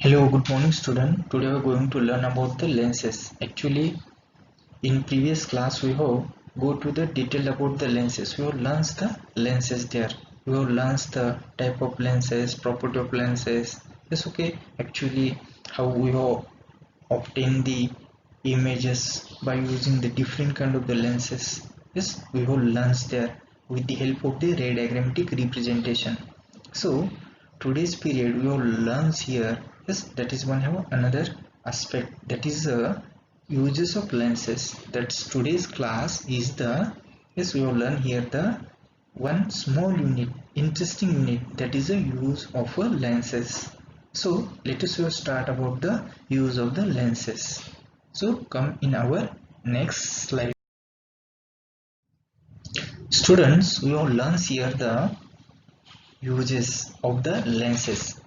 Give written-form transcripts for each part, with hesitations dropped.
Hello, good morning student. Today we are going to learn about the lenses. Actually, in previous class we have go to the detail about the lenses. We have learned the lenses there. We have learned the type of lenses, property of lenses. Yes, okay. Actually, how we have obtained the images by using the different kind of the lenses. Yes, we have learned there with the help of the ray diagrammatic representation. So today's period we will learn here. Yes, that is one have another aspect, that is uses of lenses. That's today's class is the, yes, we will learn here the one small unit, interesting unit, that is the use of a lenses. So let us start about the use of the lenses. So come in our next slide. Students, we will learn here the uses of the lenses.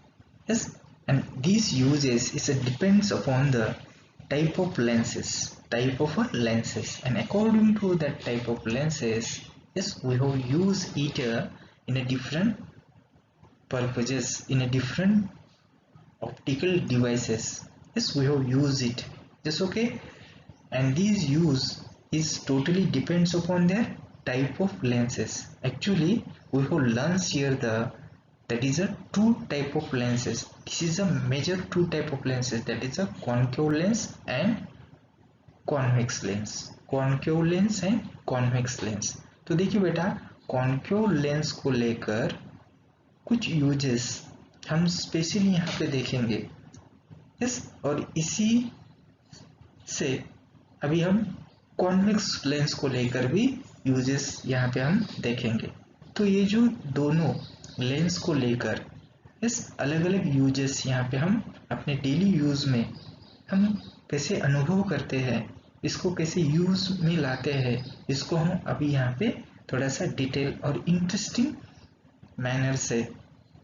Yes, and these uses is depends upon the type of lenses, and according to that type of lenses, yes, we have used it in a different purposes, in a different optical devices. Yes, we have used it. Yes, okay, and these use is totally depends upon their type of lenses. Actually, we have learned here the, that is a two type of lenses. This is a major two type of lenses, that is a concave lens and convex lens. concave lens and convex lens. तो देखिए बेटा, concave lens को लेकर कुछ uses हम specially यहाँ पे देखेंगे. यस, और इसी से अभी हम कॉन्वेक्स लेंस को लेकर भी यूजेस यहाँ पे हम देखेंगे. तो ये जो दोनों लेंस को लेकर इस अलग अलग यूजेस यहाँ पे हम अपने डेली यूज में हम कैसे अनुभव करते हैं, इसको कैसे यूज में लाते हैं, इसको हम अभी यहाँ पे थोड़ा सा डिटेल और इंटरेस्टिंग मैनर से,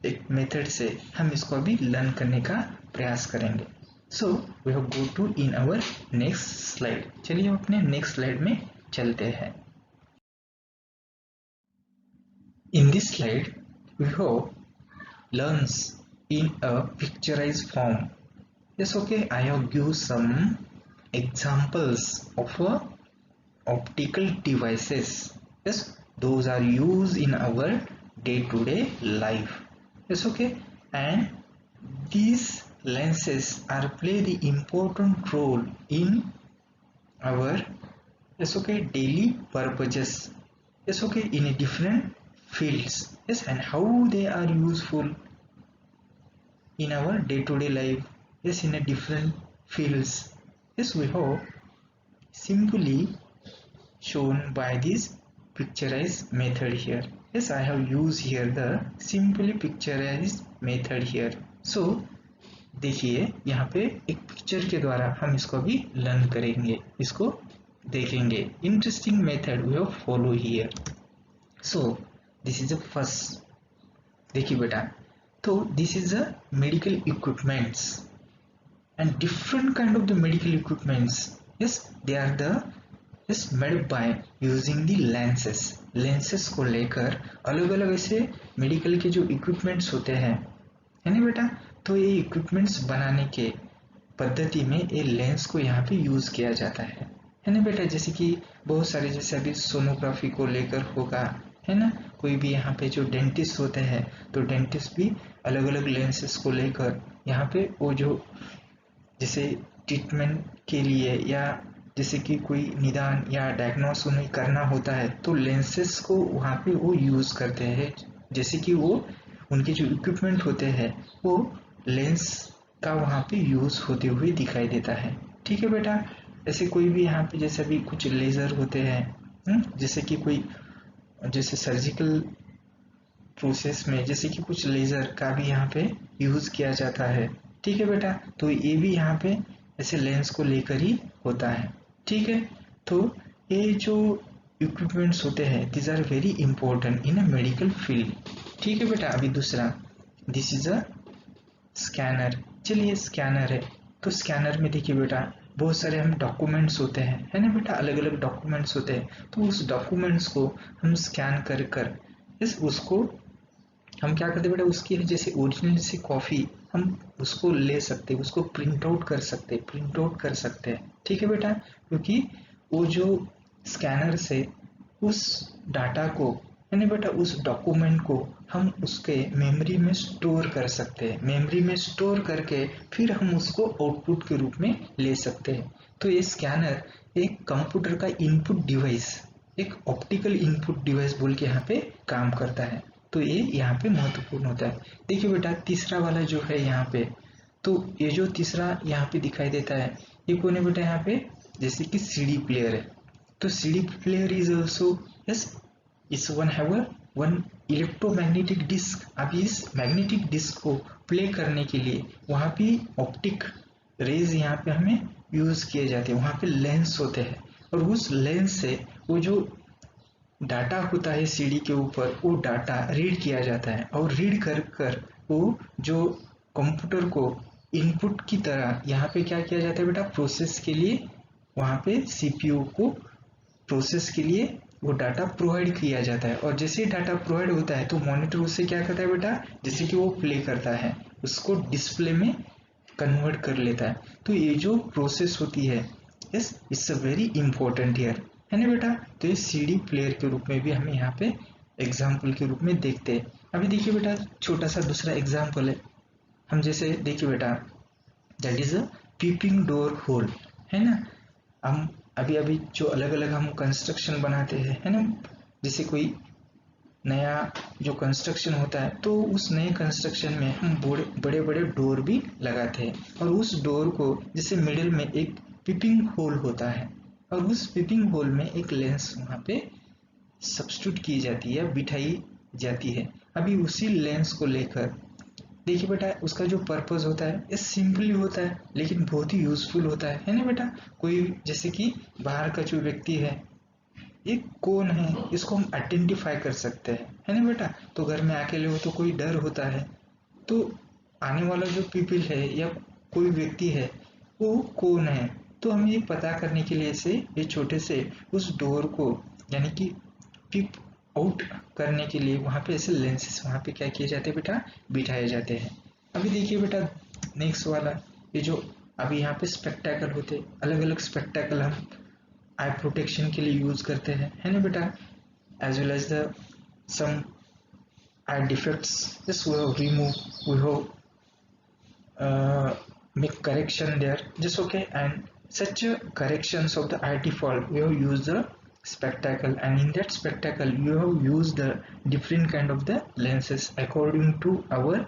एक मेथड से हम इसको अभी लर्न करने का प्रयास करेंगे. So we have go to in our next slide. चलिए हम अपने नेक्स्ट स्लाइड में चलते हैं. In this slide we have learns in a picturized form. Yes, okay, I have given some examples of optical devices. Yes, those are used in our day-to-day life. Yes, okay, and these lenses are play the important role in our, yes, okay, daily purposes. Yes, okay, in a different fields. Yes, and how they are useful in our day-to-day life. Yes, in a different fields. Yes, we have simply shown by this picturized method here. Yes, I have used here the simply picturized method here. So देखिए यहाँ पे एक picture के द्वारा हम इसको अभी learn करेंगे, इसको देखेंगे. Interesting method we have follow here. So this is the first. देखिए बेटा, so this is a medical equipments and different kind of the medical equipments. Yes, they are the, yes, made by using the lenses. lenses को लेकर अलग अलग ऐसे medical के जो equipments होते हैं, है ना बेटा, तो ये इक्विपमेंट्स बनाने के पद्धति में ये लेंस को यहाँ पे यूज किया जाता है ना बेटा. जैसे कि बहुत सारे, जैसे अभी सोनोग्राफी को लेकर होगा, है ना, कोई भी यहाँ पे जो डेंटिस्ट होते हैं, तो डेंटिस्ट भी अलग अलग लेंसेस को लेकर यहाँ पे वो जो जैसे ट्रीटमेंट के लिए या जैसे कि कोई निदान या डायग्नोस उन्हें करना होता है, तो लेंसेस को वहाँ पे वो यूज करते हैं. जैसे कि वो उनके जो इक्विपमेंट होते हैं वो लेंस का वहाँ पे यूज होते हुए दिखाई देता है. ठीक है बेटा. ऐसे कोई भी यहाँ पे जैसे अभी कुछ लेजर होते हैं, जैसे कि कोई जैसे सर्जिकल प्रोसेस में जैसे कि कुछ लेजर का भी यहाँ पे यूज किया जाता है. ठीक है बेटा, तो ये भी यहाँ पे ऐसे लेंस को लेकर ही होता है. ठीक है, तो ये जो इक्विपमेंट्स होते हैं this are very important in a medical field. ठीक है बेटा. अभी दूसरा, दिस इज अ स्कैनर. चलिए स्कैनर है, तो स्कैनर में देखिए बेटा बहुत सारे हम डॉक्यूमेंट्स होते हैं, है ना बेटा, अलग अलग डॉक्यूमेंट्स होते हैं. तो उस डॉक्यूमेंट्स को हम स्कैन कर कर इस उसको हम क्या करते हैं बेटा, उसकी जैसे ओरिजिनल से कॉपी हम उसको ले सकते हैं, उसको प्रिंट आउट कर सकते हैं, प्रिंट आउट कर सकते हैं, ठीक है बेटा। क्योंकि वो जो स्कैनर से उस डाटा को यानी बेटा उस डॉक्यूमेंट को हम उसके मेमोरी में स्टोर कर सकते हैं, मेमोरी में स्टोर करके फिर हम उसको आउटपुट के रूप में ले सकते हैं। तो ये स्कैनर एक कंप्यूटर का इनपुट डिवाइस, एक ऑप्टिकल इनपुट डिवाइस बोल के यहाँ पे काम करता है। तो ये यहाँ पे महत्वपूर्ण होता है। देखिए बेटा तीसरा वाला जो है यहाँ पे, तो ये जो तीसरा यहाँ पे दिखाई देता है ये कौन है बेटा, यहाँ पे जैसे कि सीडी प्लेयर है। तो CD player is also yes, is one have one electromagnetic disc. अभी इस मैग्नेटिक डिस्क को प्ले करने के लिए वहाँ पे ऑप्टिक रेज यहाँ पे हमें यूज किए जाते हैं, वहाँ पे लेंस होते हैं और उस लेंस से वो जो डाटा होता है सीडी के ऊपर वो डाटा रीड किया जाता है और रीड कर कर वो जो कंप्यूटर को इनपुट की तरह यहाँ पे क्या किया जाता है बेटा, प्रोसेस के लिए वहाँ पे सीपीयू को प्रोसेस के लिए वो डाटा प्रोवाइड किया जाता है। और जैसे डाटा प्रोवाइड होता है तो मॉनिटर उससे क्या करता है बेटा, जैसे कि वो प्ले करता है उसको डिस्प्ले में कन्वर्ट कर लेता है। तो ये जो प्रोसेस होती है yes it's a very important here, है ना बेटा। तो ये सीडी प्लेयर के रूप में भी हमें यहाँ पे एग्जाम्पल के रूप में देखते हैं। अभी देखिए बेटा छोटा सा दूसरा एग्जाम्पल है, हम जैसे देखिए बेटा that is a peeping door hole, है ना। हम अभी अभी जो अलग अलग हम कंस्ट्रक्शन बनाते हैं, है ना, जैसे कोई नया जो कंस्ट्रक्शन होता है तो उस नए कंस्ट्रक्शन में हम बड़े बड़े डोर भी लगाते हैं और उस डोर को जैसे मिडिल में एक पिपिंग होल होता है और उस पिपिंग होल में एक लेंस वहाँ पे सब्स्टिट्यूट की जाती है, बिठाई जाती है। अभी उसी लेंस को लेकर देखिए बेटा उसका जो पर्पस होता है ये सिंपली होता है लेकिन बहुत ही यूजफुल होता है ना बेटा। कोई जैसे कि बाहर का जो व्यक्ति है ये कौन है इसको हम आइडेंटिफाई कर सकते हैं, है ना बेटा। तो घर में अकेले हो तो कोई डर होता है, तो आने वाला जो पीपल है या कोई व्यक्ति है वो कौन है, तो हमें ये पता करने के लिए से ये छोटे से उस डोर को यानी कि पिप आउट करने के लिए वहाँ पे ऐसे लेंसेस वहाँ पे क्या किए जाते हैं बेटा, बिठाए जाते हैं। अभी देखिए बेटा नेक्स्ट वाला ये जो अभी यहाँ पे स्पेक्टेकल होते, अलग अलग स्पेक्टेकल हम आई प्रोटेक्शन के लिए यूज करते हैं, है ना बेटा। As well as the some eye defects just we have remove, we have make correction there just okay, and such corrections of the eye default we have used the spectacle, and in that spectacle you have used the different kind of the lenses according to our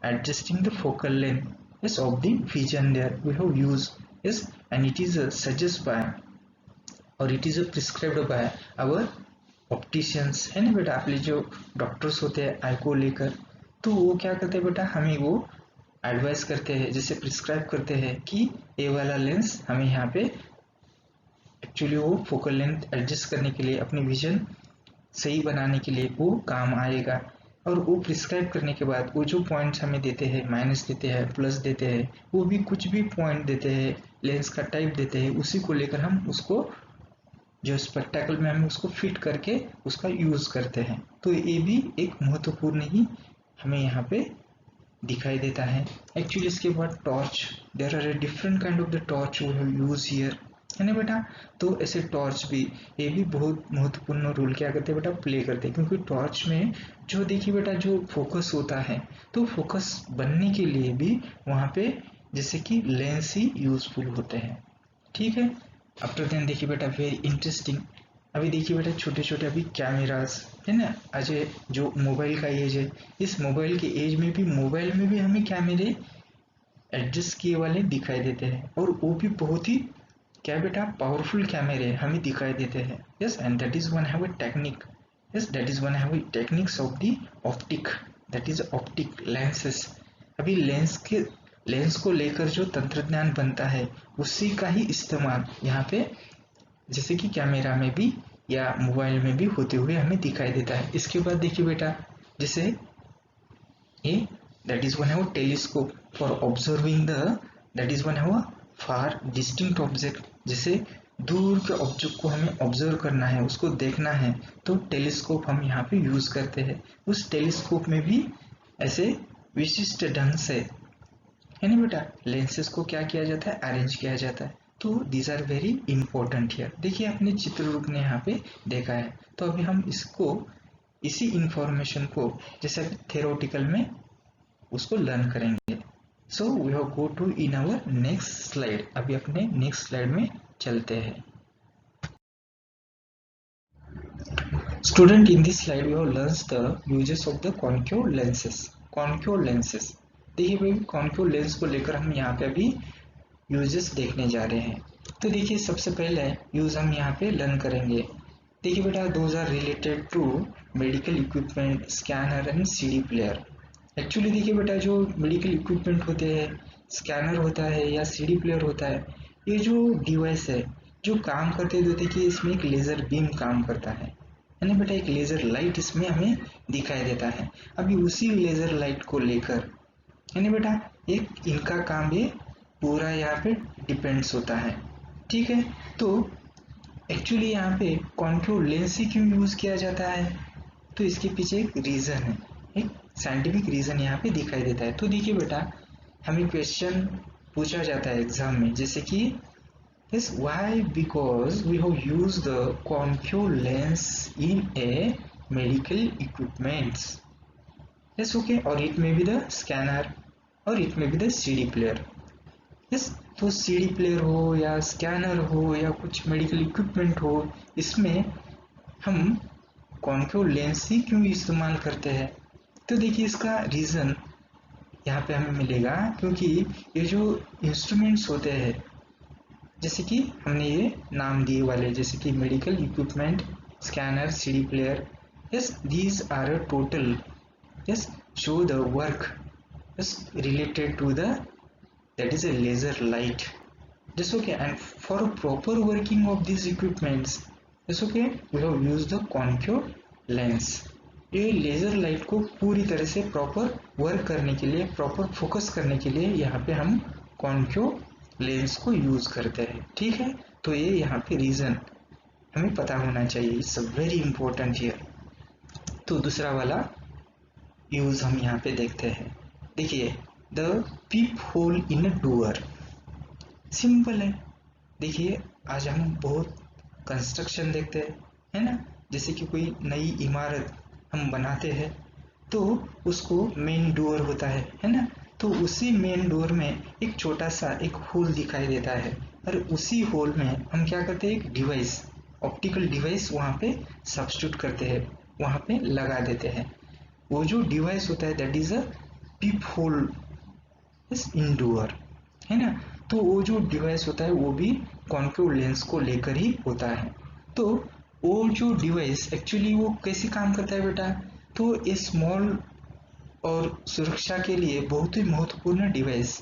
adjusting the focal length yes of the vision there we have used yes, and it is suggested by और it is prescribed by our opticians, है ना बेटा। आपके जो doctors होते हैं आई को लेकर तो वो क्या करते हैं बेटा, हमें वो एडवाइस करते हैं, जैसे प्रिस्क्राइब करते हैं कि ये वाला लेंस हमें यहाँ पे एक्चुअली वो फोकल लेंथ एडजस्ट करने के लिए अपनी विजन सही बनाने के लिए वो काम आएगा। और वो प्रिस्क्राइब करने के बाद वो जो पॉइंट्स हमें देते हैं, माइनस देते हैं, प्लस देते हैं, वो भी कुछ भी पॉइंट देते हैं, लेंस का टाइप देते हैं, उसी को लेकर हम उसको जो स्पेक्टेकल में हम उसको फिट करके उसका यूज करते हैं। तो ये भी एक महत्वपूर्ण ही हमें यहाँ पे दिखाई देता है। एक्चुअली इसके बाद torch, there are a different kind of the torch we have use here, है ना बेटा। तो ऐसे टॉर्च भी ये भी बहुत महत्वपूर्ण रोल क्या करते हैं बेटा, प्ले करते हैं। क्योंकि टॉर्च में जो देखिए बेटा जो फोकस होता है तो फोकस बनने के लिए भी वहाँ पे जैसे कि लेंस ही यूजफुल होते हैं, ठीक है। आफ्टर देन देखिए बेटा वेरी इंटरेस्टिंग, अभी देखिए बेटा छोटे छोटे अभी कैमरास है ना। आज जो मोबाइल का एज है, इस मोबाइल के एज में भी मोबाइल में भी हमें कैमरे एडजस्ट किए वाले दिखाई देते हैं और वो भी बहुत ही क्या बेटा पावरफुल कैमरे हमें दिखाई देते हैं। Yes, and that is one have a technique, yes that is one have a techniques of the optic, that is optic lenses. अभी लेंस को लेकर जो तंत्रज्ञान बनता है उसी का ही इस्तेमाल यहाँ पे जैसे कि कैमरा में भी या मोबाइल में भी होते हुए हमें दिखाई देता है। इसके बाद देखिए बेटा जैसे ये that is one have telescope for observing the, that is one have far distinct object, जैसे दूर के ऑब्जेक्ट को हमें ऑब्जर्व करना है, उसको देखना है, तो टेलीस्कोप हम यहाँ पे यूज करते हैं। उस टेलीस्कोप में भी ऐसे विशिष्ट ढंग से, है ना बेटा, लेंसेज को क्या किया जाता है, अरेंज किया जाता है। तो these are very important here. देखिए आपने चित्र रूप ने यहाँ पे देखा है, तो अभी हम इसको, इसी इंफॉर्मेशन को जैसे थ्योरेटिकल में उसको लर्न करेंगे। So we have go to in our next slide. अभी अपने नेक्स्ट स्लाइड में चलते हैं। Student, in this slide we have learns the uses of the concave lenses. Concave lenses, देखिए भाई कॉन्केव लेंस को लेकर हम यहाँ पे अभी यूजेस देखने जा रहे हैं। तो देखिए सबसे पहले यूज हम यहाँ पे लर्न करेंगे। देखिए बेटा, those are related to medical equipment, scanner and CD player. Actually देखिए बेटा, जो मेडिकल इक्विपमेंट होते हैं, स्कैनर होता है या सीडी प्लेयर होता है, ये जो डिवाइस है जो काम करते हैं, तो देखिए इसमें एक लेजर बीम काम करता है ना बेटा, एक लेजर लाइट इसमें हमें दिखाई देता है। अभी उसी लेजर लाइट को लेकर, है ना बेटा, एक इनका काम ये पूरा यहाँ पे डिपेंड्स होता है। ठीक है, तो एक्चुअली यहाँ पे कॉन्केव लेंस ही क्यों यूज किया जाता है, तो इसके पीछे एक रीजन है, एक साइंटिफिक रीजन यहाँ पे दिखाई देता है। तो देखिए बेटा, हमें क्वेश्चन पूछा जाता है एग्जाम में, जैसे कि is why, because we have used the concave lens in a medical equipments. Yes, okay, or it may be the scanner or it may be the CD player. Yes, तो CD player हो या scanner हो या कुछ medical equipment हो, इसमें हम concave lens ही क्यों इस्तेमाल करते हैं, तो देखिए इसका रीज़न यहाँ पे हमें मिलेगा, क्योंकि ये जो इंस्ट्रूमेंट्स होते हैं, जैसे कि हमने ये नाम दिए वाले, जैसे कि medical equipment, scanner, CD player, yes these are a total, yes show the work yes related to the, that is a laser light. Just okay, and for a proper working of these equipments, just okay, we have used the concave lens. ये laser light को पूरी तरह से proper work करने के लिए, proper focus करने के लिए यहाँ पे हम कॉन्केव लेंस को यूज करते हैं। ठीक है, तो ये यहाँ पे रीजन हमें पता होना चाहिए, इट्स वेरी इंपॉर्टेंट हियर। तो दूसरा वाला यूज हम यहाँ पे देखते हैं। देखिए, the peep hole in a door, simple है। देखिए आज हम बहुत कंस्ट्रक्शन देखते हैं, है ना, जैसे कि कोई नई इमारत हम बनाते हैं, तो उसको मेन डोर होता है ना, तो उसी मेन डोर में एक छोटा सा एक होल दिखाई देता है, और उसी होल में हम क्या करते हैं, एक डिवाइस, ऑप्टिकल डिवाइस वहाँ पे सब्स्टिट्यूट करते हैं, वहाँ पे लगा देते हैं। वो जो डिवाइस होता है that is a peep hole in door, है ना। तो वो जो डिवाइस होता है वो भी कॉन्केव लेंस को लेकर ही होता है। तो वो जो डिवाइस एक्चुअली वो कैसे काम करता है बेटा, तो ये स्मॉल और सुरक्षा के लिए बहुत ही महत्वपूर्ण डिवाइस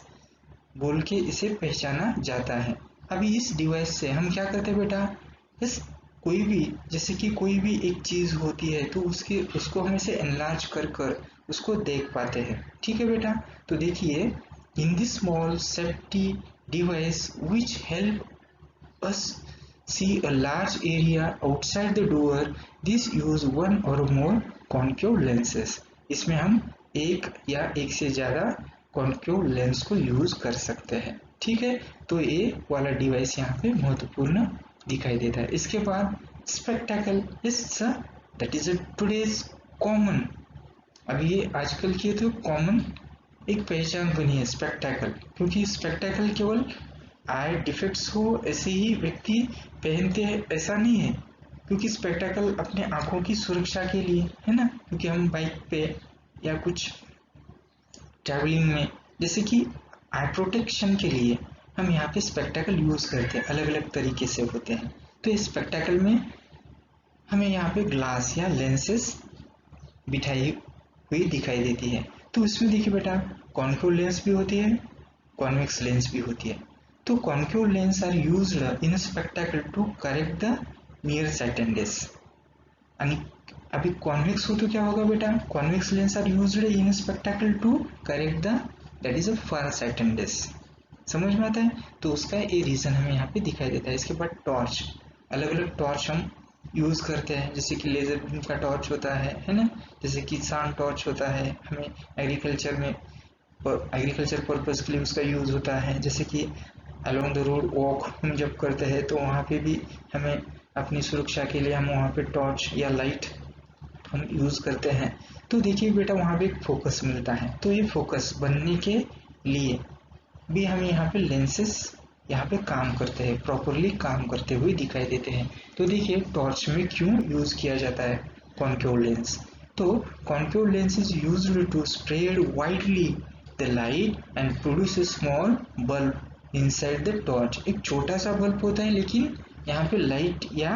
बोल के इसे पहचाना जाता है। अभी इस डिवाइस से हम क्या करते हैं बेटा, इस कोई भी, जैसे कि कोई भी एक चीज होती है तो उसको हम इसे एनलार्ज कर कर उसको देख पाते हैं। ठीक है बेटा, तो देखिए, in this small safety device which help us see a large area outside the door, this use one or more concave lenses. इसमें हम एक या एक से ज्यादा कॉन्केव लेंस को यूज कर सकते हैं। ठीक है, तो ये वाला डिवाइस यहाँ पे महत्वपूर्ण दिखाई देता है। इसके बाद spectacle, that is today's common, अभी ये आजकल की तो कॉमन एक पहचान बनी है स्पेक्टेकल, क्योंकि स्पेक्टेकल केवल आई डिफेक्ट्स हो ऐसे ही व्यक्ति पहनते हैं ऐसा नहीं है, क्योंकि स्पेक्टेकल अपने आंखों की सुरक्षा के लिए, है ना, क्योंकि हम बाइक पे या कुछ ट्रैवलिंग में, जैसे कि आई प्रोटेक्शन के लिए हम यहाँ पे स्पेक्टेकल यूज करते हैं, अलग अलग तरीके से होते हैं। तो इस स्पेक्टेकल में हमें यहाँ पे ग्लास या लेंसेस बिठाई हुई दिखाई देती है। तो इसमें देखिए बेटा, कॉन्केव लेंस भी होती है, कॉन्वेक्स लेंस भी होती है। तो concave lens are used in spectacle to correct the near sightedness. अभी कॉन्वेक्स हो तो क्या होगा बेटा, convex lens are used in spectacle to correct the, that is a far sightedness. समझ में आता है। तो उसका ये रीजन हमें यहाँ पे दिखाई देता है। इसके बाद टॉर्च, अलग अलग टॉर्च हम यूज करते हैं, जैसे कि लेजर बीम का टॉर्च होता है ना, जैसे कि सान टॉर्च होता है, हमें एग्रीकल्चर में एग्रीकल्चर पर्पज के लिए उसका यूज होता है। जैसे कि अलोंग द रोड वॉक हम जब करते हैं तो वहाँ पे भी हमें अपनी सुरक्षा के लिए हम वहाँ पे टॉर्च या लाइट हम यूज करते हैं। तो देखिए बेटा वहाँ पे एक फोकस मिलता है, तो ये फोकस बनने के लिए भी हमें यहाँ पे लेंसेस यहाँ पे काम करते हैं, प्रॉपरली काम करते हुए दिखाई देते हैं। तो देखिए टॉर्च में क्यों यूज किया जाता है कॉन्केव लेंस। तो concave lens is used to spread widely the light and produce a small bulb inside the torch. एक छोटा सा बल्ब होता है, लेकिन यहाँ पे लाइट या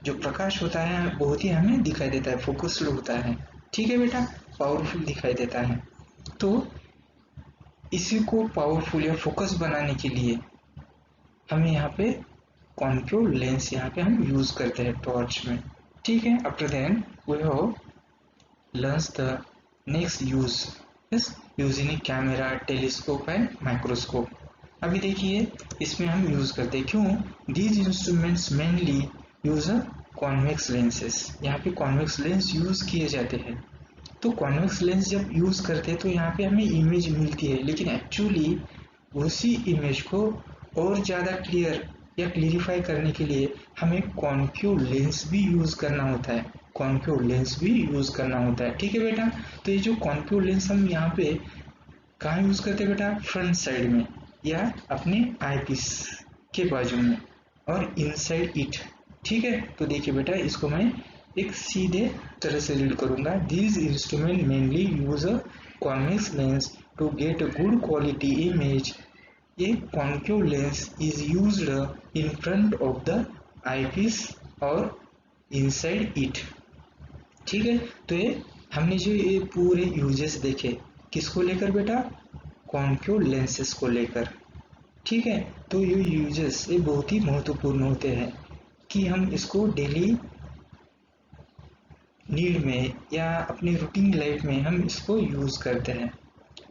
जो प्रकाश होता है बहुत ही हमें दिखाई देता है, फोकस्ड होता है। ठीक है बेटा, पावरफुल दिखाई देता है। तो इसी को पावरफुल या फोकस बनाने के लिए हमें यहाँ पे कॉन्केव लेंस यहाँ पे हम यूज करते हैं टॉर्च में। ठीक है, after then we have learns the next use is using a camera, telescope and microscope. अभी देखिए इसमें हम यूज करते हैं, क्यों these instruments mainly use a convex lenses. यहाँ पे कॉन्वेक्स लेंस यूज किए जाते हैं। तो कॉन्वेक्स लेंस जब यूज करते हैं तो यहाँ पे हमें इमेज मिलती है, लेकिन एक्चुअली उसी इमेज को और ज़्यादा क्लियर या क्लियरिफाई करने के लिए हमें कॉन्केव लेंस भी यूज करना होता है, कॉन्केव लेंस भी यूज करना होता है। ठीक है बेटा, तो ये जो कॉन्केव लेंस हम यहाँ पे कहाँ यूज करते हैं बेटा, फ्रंट साइड में या अपने आई पीस के बाजू में और इनसाइड इट। ठीक है, तो देखिए बेटा इसको मैं एक सीधे तरह से रीड करूंगा। These instrument mainly use a convex lens to get a good quality image. A concave lens is used in front of the eyepiece और inside it। ठीक है, तो ये हमने जो ये पूरे यूजेस देखे किसको लेकर बेटा, कॉन्केव लेंसेस को लेकर। ठीक है, तो ये यूजेस ये बहुत ही महत्वपूर्ण होते हैं कि हम इसको डेली नीड में या अपनी रूटीन लाइफ में हम इसको यूज करते हैं।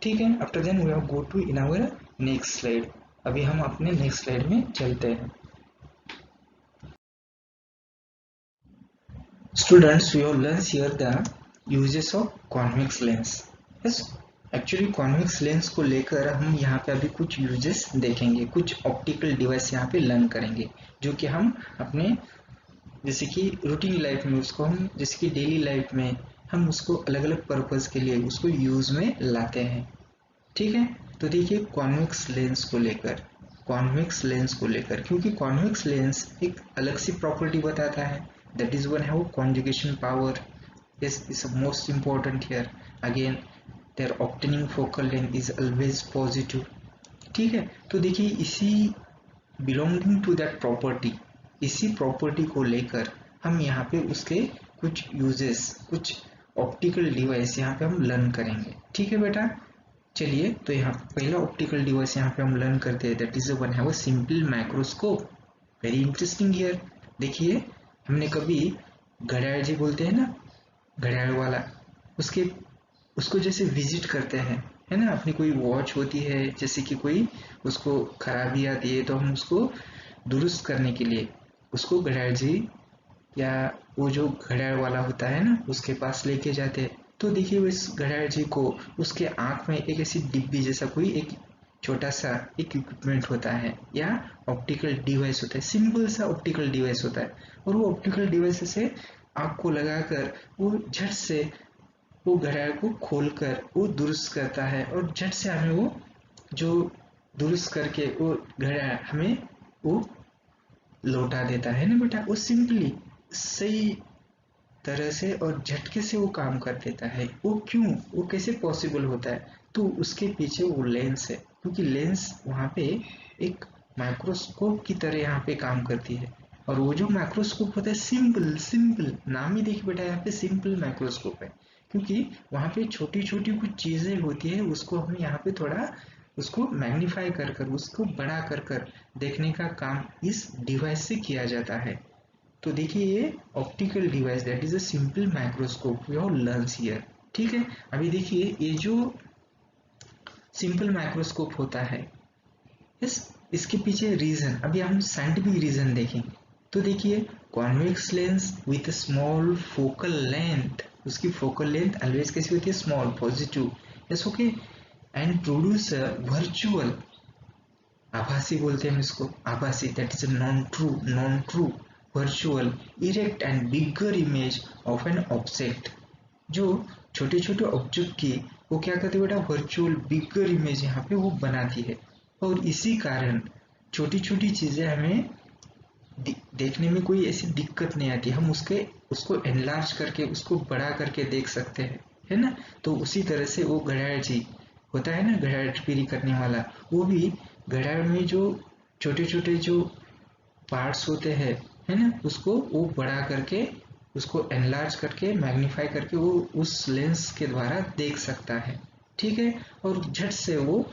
ठीक है, after then we have go to in our next slide. अभी हम अपने नेक्स्ट स्लाइड में चलते हैं। Students, we have learn here the uses of convex lens. Yes, actually convex lens को लेकर हम यहाँ पे अभी कुछ यूजेस देखेंगे, कुछ ऑप्टिकल डिवाइस यहाँ पे लर्न करेंगे, जो कि हम अपने जैसे कि रूटीन लाइफ में उसको हम जैसे कि डेली लाइफ में हम उसको अलग अलग पर्पज के लिए उसको यूज में लाते हैं। ठीक है, तो देखिए कॉन्वेक्स लेंस को लेकर, कॉन्वेक्स लेंस को लेकर क्योंकि कॉन्वेक्स लेंस एक अलग सी प्रॉपर्टी बताता है, that is one have conjugation power. This is most important here again, there obtaining focal length is always positive. ठीक है, तो देखिए इसी बिलोंगिंग टू दैट प्रॉपर्टी, इसी प्रॉपर्टी को लेकर हम यहाँ पे उसके कुछ यूजेस, कुछ ऑप्टिकल डिवाइस यहाँ पे हम लर्न करेंगे। ठीक है बेटा, चलिए तो यहाँ पहला ऑप्टिकल डिवाइस यहाँ पे हम लर्न करते हैं, that is one have a simple microscope. Very interesting here. देखिए हमने कभी घड़ियाल जी बोलते हैं ना, घड़ियाल वाला, उसके उसको जैसे विजिट करते हैं है ना, अपनी कोई वॉच होती है जैसे कि कोई उसको खराबी आती है तो हम उसको दुरुस्त करने के लिए उसको घड़ियाल जी या वो जो घड़ियाल वाला होता है ना उसके पास लेके जाते हैं। तो देखिए इस घड़ियाल जी को उसके आंख में एक ऐसी डिब्बी जैसा कोई एक छोटा सा एक इक्विपमेंट होता है या ऑप्टिकल डिवाइस होता है, सिंपल सा ऑप्टिकल डिवाइस होता है, और वो ऑप्टिकल डिवाइस से आंख को लगाकर वो झट से वो घड़ियाल को खोलकर वो दुरुस्त करता है और झट से हमें वो जो दुरुस्त करके वो घड़ियाल हमें वो लौटा देता है ना बेटा। वो सिंपली सही तरह से और झटके से वो काम कर देता है। वो क्यों, वो कैसे पॉसिबल होता है, तो उसके पीछे वो लेंस है, क्योंकि लेंस वहाँ पे एक माइक्रोस्कोप की तरह यहाँ पे काम करती है। और वो जो माइक्रोस्कोप होता है सिंपल, सिंपल नाम ही देखिए बेटा यहाँ पे सिंपल माइक्रोस्कोप है, क्योंकि वहाँ पे छोटी छोटी कुछ चीजें होती है उसको हम यहाँ पे थोड़ा उसको मैग्नीफाई कर कर उसको बड़ा कर कर देखने का काम इस डिवाइस से किया जाता है। तो देखिए ये optical device that is a simple microscope we have learn here. ठीक है, अभी देखिए ये जो सिंपल माइक्रोस्कोप होता है इसके पीछे रीजन, अभी हम साइंटिफिक रीजन देखें तो देखिए, convex lens with small focal length, उसकी फोकल लेंथ ऑलवेज कैसी होती है, small, positive, yes okay, and produce virtual, आभासी बोलते हैं हम इसको, आभासी, that is non true virtual erect and bigger image of an object. जो छोटे छोटे ऑब्जेक्ट की वो क्या करती है बेटा, वर्चुअल बिगर इमेज यहाँ पे वो बनाती है, और इसी कारण छोटी छोटी चीजें हमें देखने में कोई ऐसी दिक्कत नहीं आती, हम उसको एनलार्ज करके उसको बड़ा करके देख सकते हैं, है ना। तो उसी तरह से वो घड़ियाल जी होता है ना, घड़ियाल रिपेयरिंग करने वाला, वो भी घड़ियाल में जो छोटे छोटे जो पार्ट्स होते हैं, है ना, उसको वो बड़ा करके, उसको एनलार्ज करके, मैग्नीफाई करके वो उस लेंस के द्वारा देख सकता है, ठीक है। और झट से वो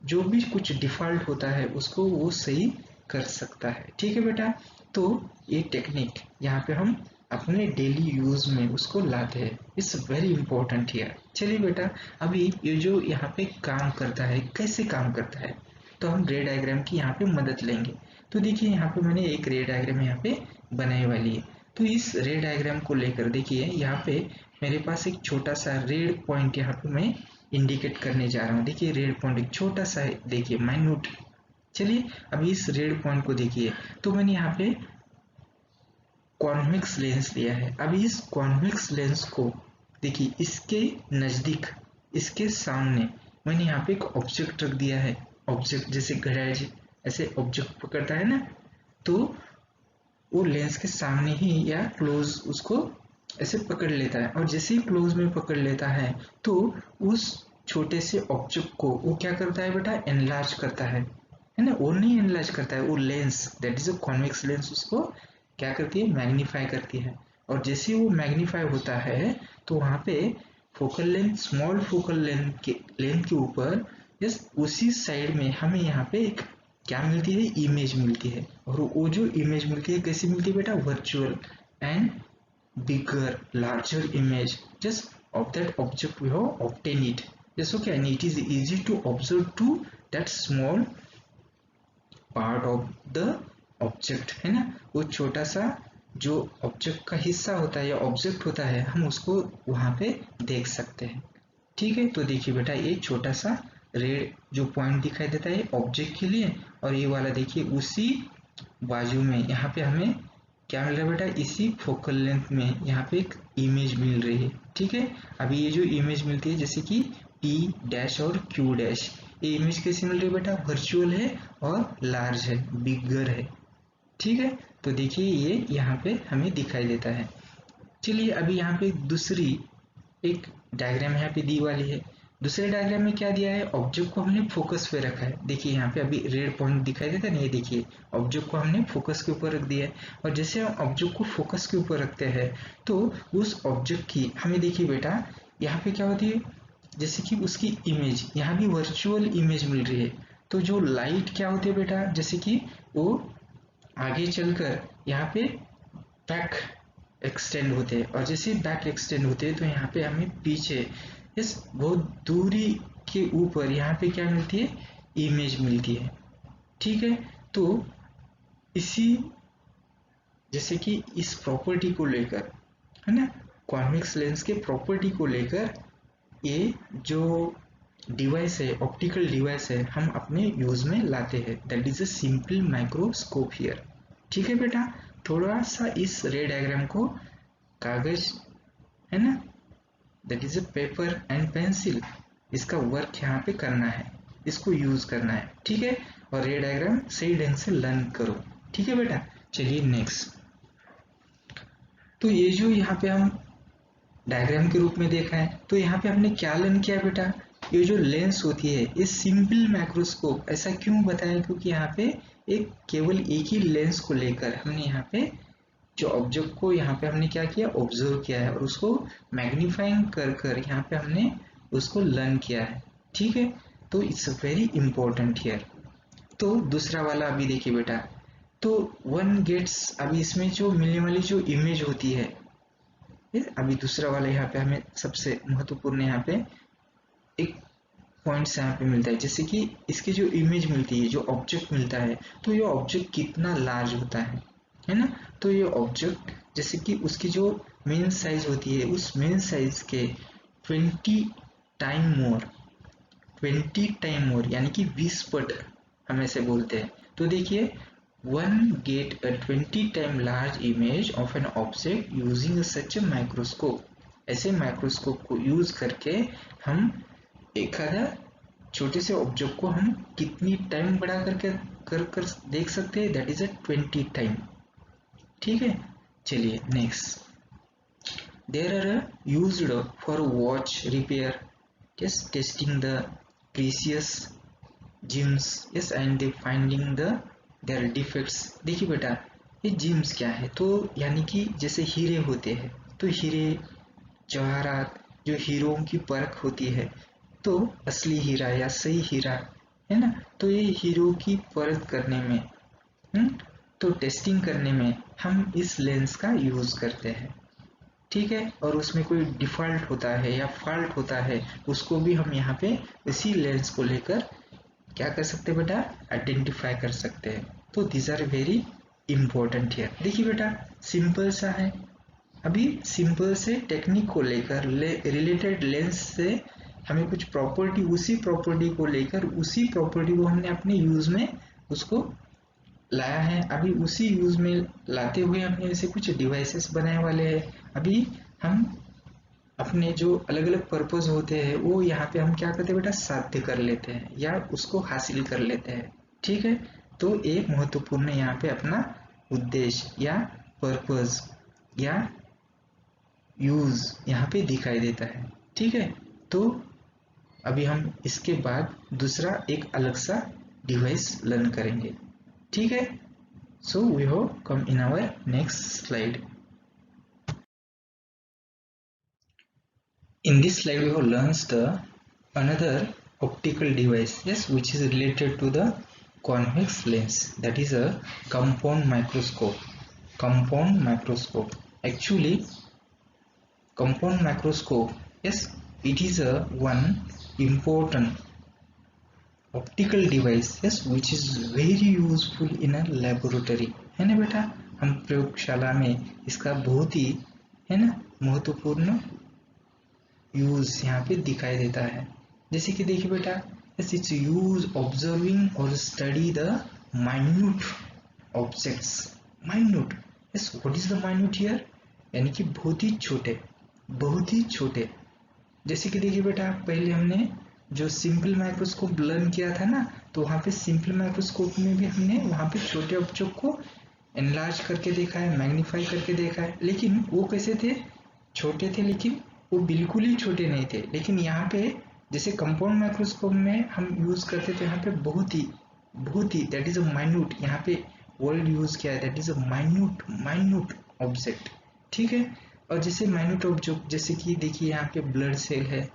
जो भी कुछ डिफॉल्ट होता है उसको वो सही कर सकता है, ठीक है बेटा। तो ये टेक्निक यहाँ पे हम अपने डेली यूज में उसको लाते हैं, इट्स वेरी इंपॉर्टेंट हियर। चलिए बेटा, अभी ये जो यहाँ पे काम करता है, कैसे काम करता है, तो हम रे डायग्राम की यहाँ पे मदद लेंगे। तो देखिए यहाँ पे मैंने एक रे डायग्राम यहाँ पे बनाई वाली है, तो इस रे डायग्राम को लेकर देखिए यहाँ पे मेरे पास एक छोटा सा रेड पॉइंट यहाँ पे मैं इंडिकेट करने जा रहा हूँ। देखिए रेड पॉइंट एक छोटा सा है, देखिए माइन्यूट। चलिए अभी इस रेड पॉइंट को देखिए, तो मैंने यहाँ पे कॉन्वेक्स लेंस लिया है। अभी इस कॉन्वेक्स लेंस को देखिए, इसके नजदीक, इसके सामने मैंने यहाँ पे एक ऑब्जेक्ट रख दिया है। ऑब्जेक्ट जैसे घड़ियाल ऐसे ऑब्जेक्ट पकड़ता है ना, तो वो लेंस के सामने ही या क्लोज उसको ऐसे पकड़ लेता है, और जैसे ही क्लोज में पकड़ लेता है तो उस छोटे से ऑब्जेक्ट को वो क्या करता है बेटा, एनलार्ज करता है ना। वो नहीं एनलार्ज करता है, वो lens, that is a convex lens, उसको क्या करती है, मैग्नीफाई करती है। और जैसे वो मैग्नीफाई होता है तो वहाँ पे focal length, small focal length के ऊपर यस उसी साइड में हमें यहाँ पे एक क्या मिलती है, इमेज मिलती है। और वो जो इमेज मिलती है कैसी मिलती है बेटा, virtual and bigger larger image just of that object we have obtained it, yes okay, and it is easy to observe to that small part of the object, है ना। वो छोटा सा जो ऑब्जेक्ट का हिस्सा होता है या ऑब्जेक्ट होता है, हम उसको वहां पे देख सकते हैं, ठीक है। तो देखिए बेटा, ये छोटा सा रेड जो पॉइंट दिखाई देता है ऑब्जेक्ट के लिए, और ये वाला देखिए उसी बाजू में यहाँ पे हमें क्या मिल रहा है बेटा, इसी फोकल लेंथ में यहाँ पे एक इमेज मिल रही है, ठीक है। अभी ये जो इमेज मिलती है जैसे कि P डैश और Q डैश, ये इमेज कैसी मिल रही है बेटा, वर्चुअल है और लार्ज है, बिगर है, ठीक है। तो देखिए ये यहाँ पे हमें दिखाई देता है। चलिए अभी यहाँ पे दूसरी एक डायग्राम यहाँ पे दी वाली है। दूसरे डायग्राम में क्या दिया है, ऑब्जेक्ट को हमने फोकस पे रखा है। देखिए यहाँ पे अभी रेड पॉइंट दिखाई देता है ना, ये देखिए ऑब्जेक्ट को हमने फोकस के ऊपर रख दिया है। और जैसे हम ऑब्जेक्ट को फोकस के ऊपर रखते हैं तो उस ऑब्जेक्ट की हमें देखिए बेटा यहाँ पे क्या होती है, जैसे कि उसकी इमेज यहाँ भी वर्चुअल इमेज मिल रही है। तो जो लाइट क्या होती है बेटा, जैसे कि वो आगे चलकर यहाँ पे बैक एक्सटेंड होते हैं, और जैसे बैक एक्सटेंड होते हैं तो यहाँ पे हमें पीछे इस बहुत दूरी के ऊपर यहाँ पे क्या मिलती है, इमेज मिलती है, ठीक है। तो इसी जैसे कि इस प्रॉपर्टी को लेकर, है ना, कॉन्वेक्स लेंस के प्रॉपर्टी को लेकर ये जो डिवाइस है, ऑप्टिकल डिवाइस है, हम अपने यूज में लाते हैं, that is a simple microscope here, ठीक है बेटा। थोड़ा सा इस रे डायग्राम को कागज, है ना, that is a paper and pencil, इसका वर्क यहाँ पे करना है, इसको यूज करना है, ठीक है। और रे डायग्राम सही ढंग से लर्न करो, ठीक है बेटा। चलिए नेक्स्ट, तो ये जो यहाँ पे हम डायग्राम के रूप में देखा है, तो यहाँ पे हमने क्या लर्न किया बेटा, ये जो लेंस होती है ये सिंपल माइक्रोस्कोप, ऐसा क्यों बताया, क्योंकि यहाँ पे एक केवल एक ही लेंस को लेकर हमने यहाँ पे जो ऑब्जेक्ट को यहाँ पे हमने क्या किया, ऑब्जर्व किया है, और उसको मैग्नीफाइंग कर कर यहाँ पे हमने उसको लर्न किया है, ठीक है। तो इट्स वेरी इंपॉर्टेंट हियर। तो दूसरा वाला अभी देखिए बेटा, तो वन गेट्स, अभी इसमें जो मिलने वाली जो इमेज होती है, अभी दूसरा वाला यहाँ पे हमें सबसे महत्वपूर्ण यहाँ पे एक पॉइंट्स यहाँ पे मिलता है, जैसे कि इसकी जो इमेज मिलती है, जो ऑब्जेक्ट मिलता है, तो ये ऑब्जेक्ट कितना लार्ज होता है ना। तो ये ऑब्जेक्ट जैसे कि उसकी जो मेन साइज होती है, उस मेन साइज के 20 टाइम मोर, 20 टाइम मोर यानी कि 20 पट हम ऐसे बोलते हैं। तो देखिए, one get a 20 time large image of an object using such a microscope. ऐसे माइक्रोस्कोप को यूज करके हम एक आधा छोटे से ऑब्जेक्ट को हम कितनी टाइम बढ़ा करके कर देख सकते हैं, दैट इज अ 20 टाइम। ठीक है, चलिए next. There are used for watch repair, just testing the precious gems, yes, and they finding their defects। देखिए बेटा, ये gems क्या है, तो यानी कि जैसे हीरे होते हैं, तो हीरे जवाहरात, जो हीरों की परख होती है, तो असली हीरा या सही हीरा है ना, तो ये हीरो की परख करने में, तो टेस्टिंग करने में हम इस लेंस का यूज करते हैं। ठीक है, और उसमें कोई डिफॉल्ट होता है या फॉल्ट होता है, उसको भी हम यहाँ पे इसी लेंस को लेकर क्या कर सकते हैं बेटा, आइडेंटिफाई कर सकते हैं। तो these are very important here. देखिए बेटा, सिंपल सा है। अभी सिंपल से टेक्निक को लेकर रिलेटेड लेंस से हमें कुछ प्रॉपर्टी, उसी प्रॉपर्टी को लेकर, उसी प्रॉपर्टी को हमने अपने यूज में उसको लाया है। अभी उसी यूज में लाते हुए हमने ऐसे कुछ डिवाइसेस बनाने वाले हैं। अभी हम अपने जो अलग अलग पर्पज होते हैं, वो यहाँ पे हम क्या करते हैं बेटा, साध्य कर लेते हैं या उसको हासिल कर लेते हैं। ठीक है, तो एक महत्वपूर्ण यहाँ पे अपना उद्देश्य या पर्पज या यूज यहाँ पे दिखाई देता है। ठीक है, तो अभी हम इसके बाद दूसरा एक अलग सा डिवाइस लर्न करेंगे। ठीक है, so we have come in our next slide. In this slide we have learned the another optical device, yes, which is related to the convex lens, that is a compound microscope. Compound microscope, actually compound microscope, yes, it is a one important optical device, yes, which is very useful in a laboratory, है ना बेटा। हम प्रयोगशाला में इसका बहुत ही, है ना, महत्वपूर्ण यूज यहाँ पे दिखाई देता है। जैसे कि देखिए बेटा, यस, इट्स यूज ऑब्जर्विंग और study the minute objects. Minute, yes, what is the minute here, यानी कि बहुत ही छोटे, बहुत ही छोटे। जैसे कि देखिए बेटा, पहले हमने जो सिंपल माइक्रोस्कोप लर्न किया था ना, तो वहाँ पे सिंपल माइक्रोस्कोप में भी हमने वहाँ पे छोटे ऑब्जेक्ट को एनलार्ज करके देखा है, मैग्नीफाई करके देखा है, लेकिन वो कैसे थे, छोटे थे, लेकिन वो बिल्कुल ही छोटे नहीं थे। लेकिन यहाँ पे जैसे कंपाउंड माइक्रोस्कोप में हम यूज करते थे, यहाँ पे बहुत ही दैट इज अ माइन्यूट, यहाँ पे वर्ड यूज किया है, that is a minute, minute object. ठीक है, और जैसे माइन्यूट ऑब्जेक्ट, जैसे कि देखिए यहाँ पे ब्लड सेल है,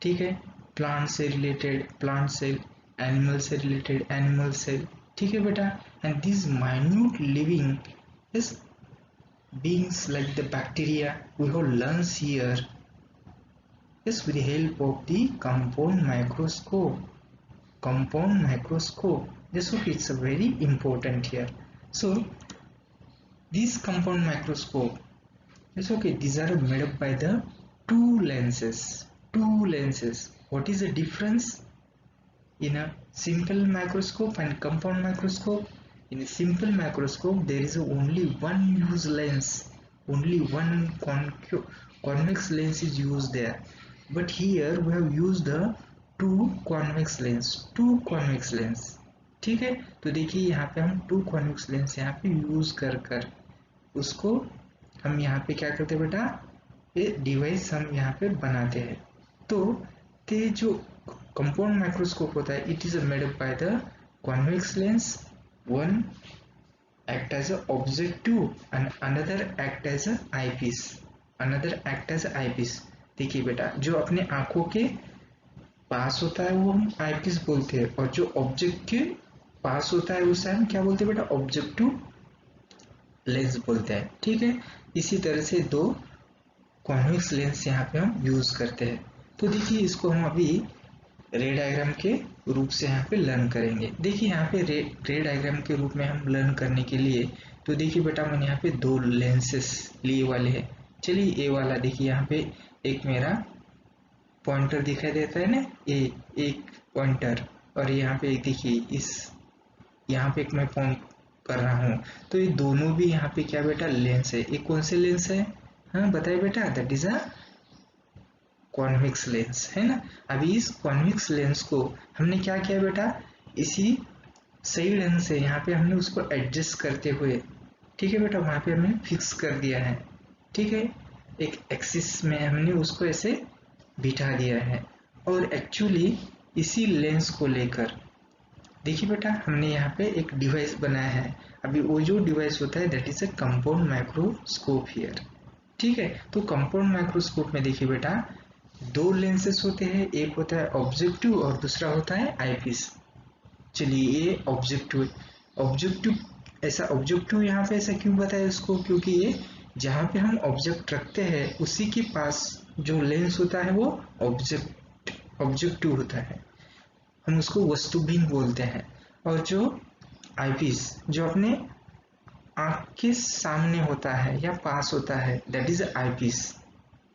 ठीक है, प्लांट से रिलेटेड प्लांट सेल, एनिमल से रिलेटेड एनिमल सेल। ठीक है बेटा, and this minute living is beings like the bacteria we have learned here, yes, with the help of the compound microscope. Compound microscope, yes, okay, it's a very important here. So this compound microscope, yes, okay, these are made up by the two lenses. Two lenses. What is the difference in a simple microscope and compound microscope? In a simple microscope, there is only one use lens, only one convex lens is used there. But here we have used the two convex lens, two convex lens. ठीक है, तो देखिए यहाँ पे हम to convex lens यहाँ पे use कर उसको हम यहाँ पे क्या करते हैं बेटा, ये डिवाइस हम यहाँ पे बनाते हैं। तो ये जो कंपाउंड माइक्रोस्कोप होता है, it is made up by the convex lens, one act as a objective and another act as a eyepiece, another act as a eyepiece। देखिए बेटा, जो अपने आंखों के पास होता है वो हम आईपीस बोलते हैं, और जो ऑब्जेक्ट के पास होता है उसे हम क्या बोलते हैं बेटा, ऑब्जेक्टिव लेंस बोलते हैं। ठीक है, इसी तरह से दो कॉन्वेक्स लेंस यहाँ पे हम यूज करते हैं। तो देखिए, इसको हम अभी रे डायग्राम के रूप से यहाँ पे लर्न करेंगे। देखिए यहाँ पे रे डायग्राम के रूप में हम लर्न करने के लिए, तो देखिए बेटा मैंने यहाँ पे दो लेंसेस लिए वाले हैं। चलिए ए वाला देखिए यहाँ पे एक मेरा पॉइंटर दिखाई देता है ना, एक पॉइंटर, और यहाँ पे देखिए इस यहाँ पे एक मैं पॉइंट कर रहा हूँ, तो ये दोनों भी यहाँ पे क्या बेटा लेंस है। ये कौन से लेंस है, हाँ बताइए बेटा, that is a convex lens है ना। अभी इस कॉन्वेक्स लेंस को हमने क्या किया बेटा, इसी सही ढंग से यहाँ पे हमने उसको एडजस्ट करते हुए, ठीक है बेटा, वहां पे हमने फिक्स कर दिया है, ठीक है, एक एक्सिस में हमने उसको ऐसे बिठा दिया है। और एक्चुअली इसी लेंस को लेकर देखिए बेटा हमने यहाँ पे एक डिवाइस बनाया है। अभी वो जो डिवाइस होता है that is a compound microscope here, ठीक है। तो कंपाउंड माइक्रोस्कोप में देखिए बेटा दो लेंसेस होते हैं, एक होता है ऑब्जेक्टिव और दूसरा होता है आईपीस। चलिए ये ऑब्जेक्टिव, ऑब्जेक्टिव ऐसा ऑब्जेक्टिव यहाँ पे ऐसा क्यों बताया इसको, क्योंकि ये जहाँ पे हम ऑब्जेक्ट रखते हैं उसी के पास जो लेंस होता है वो ऑब्जेक्टिव होता है, हम उसको वस्तुबिंब बोलते हैं। और जो आईपीस जो अपने आंख के सामने होता है या पास होता है दैट इज आईपीस,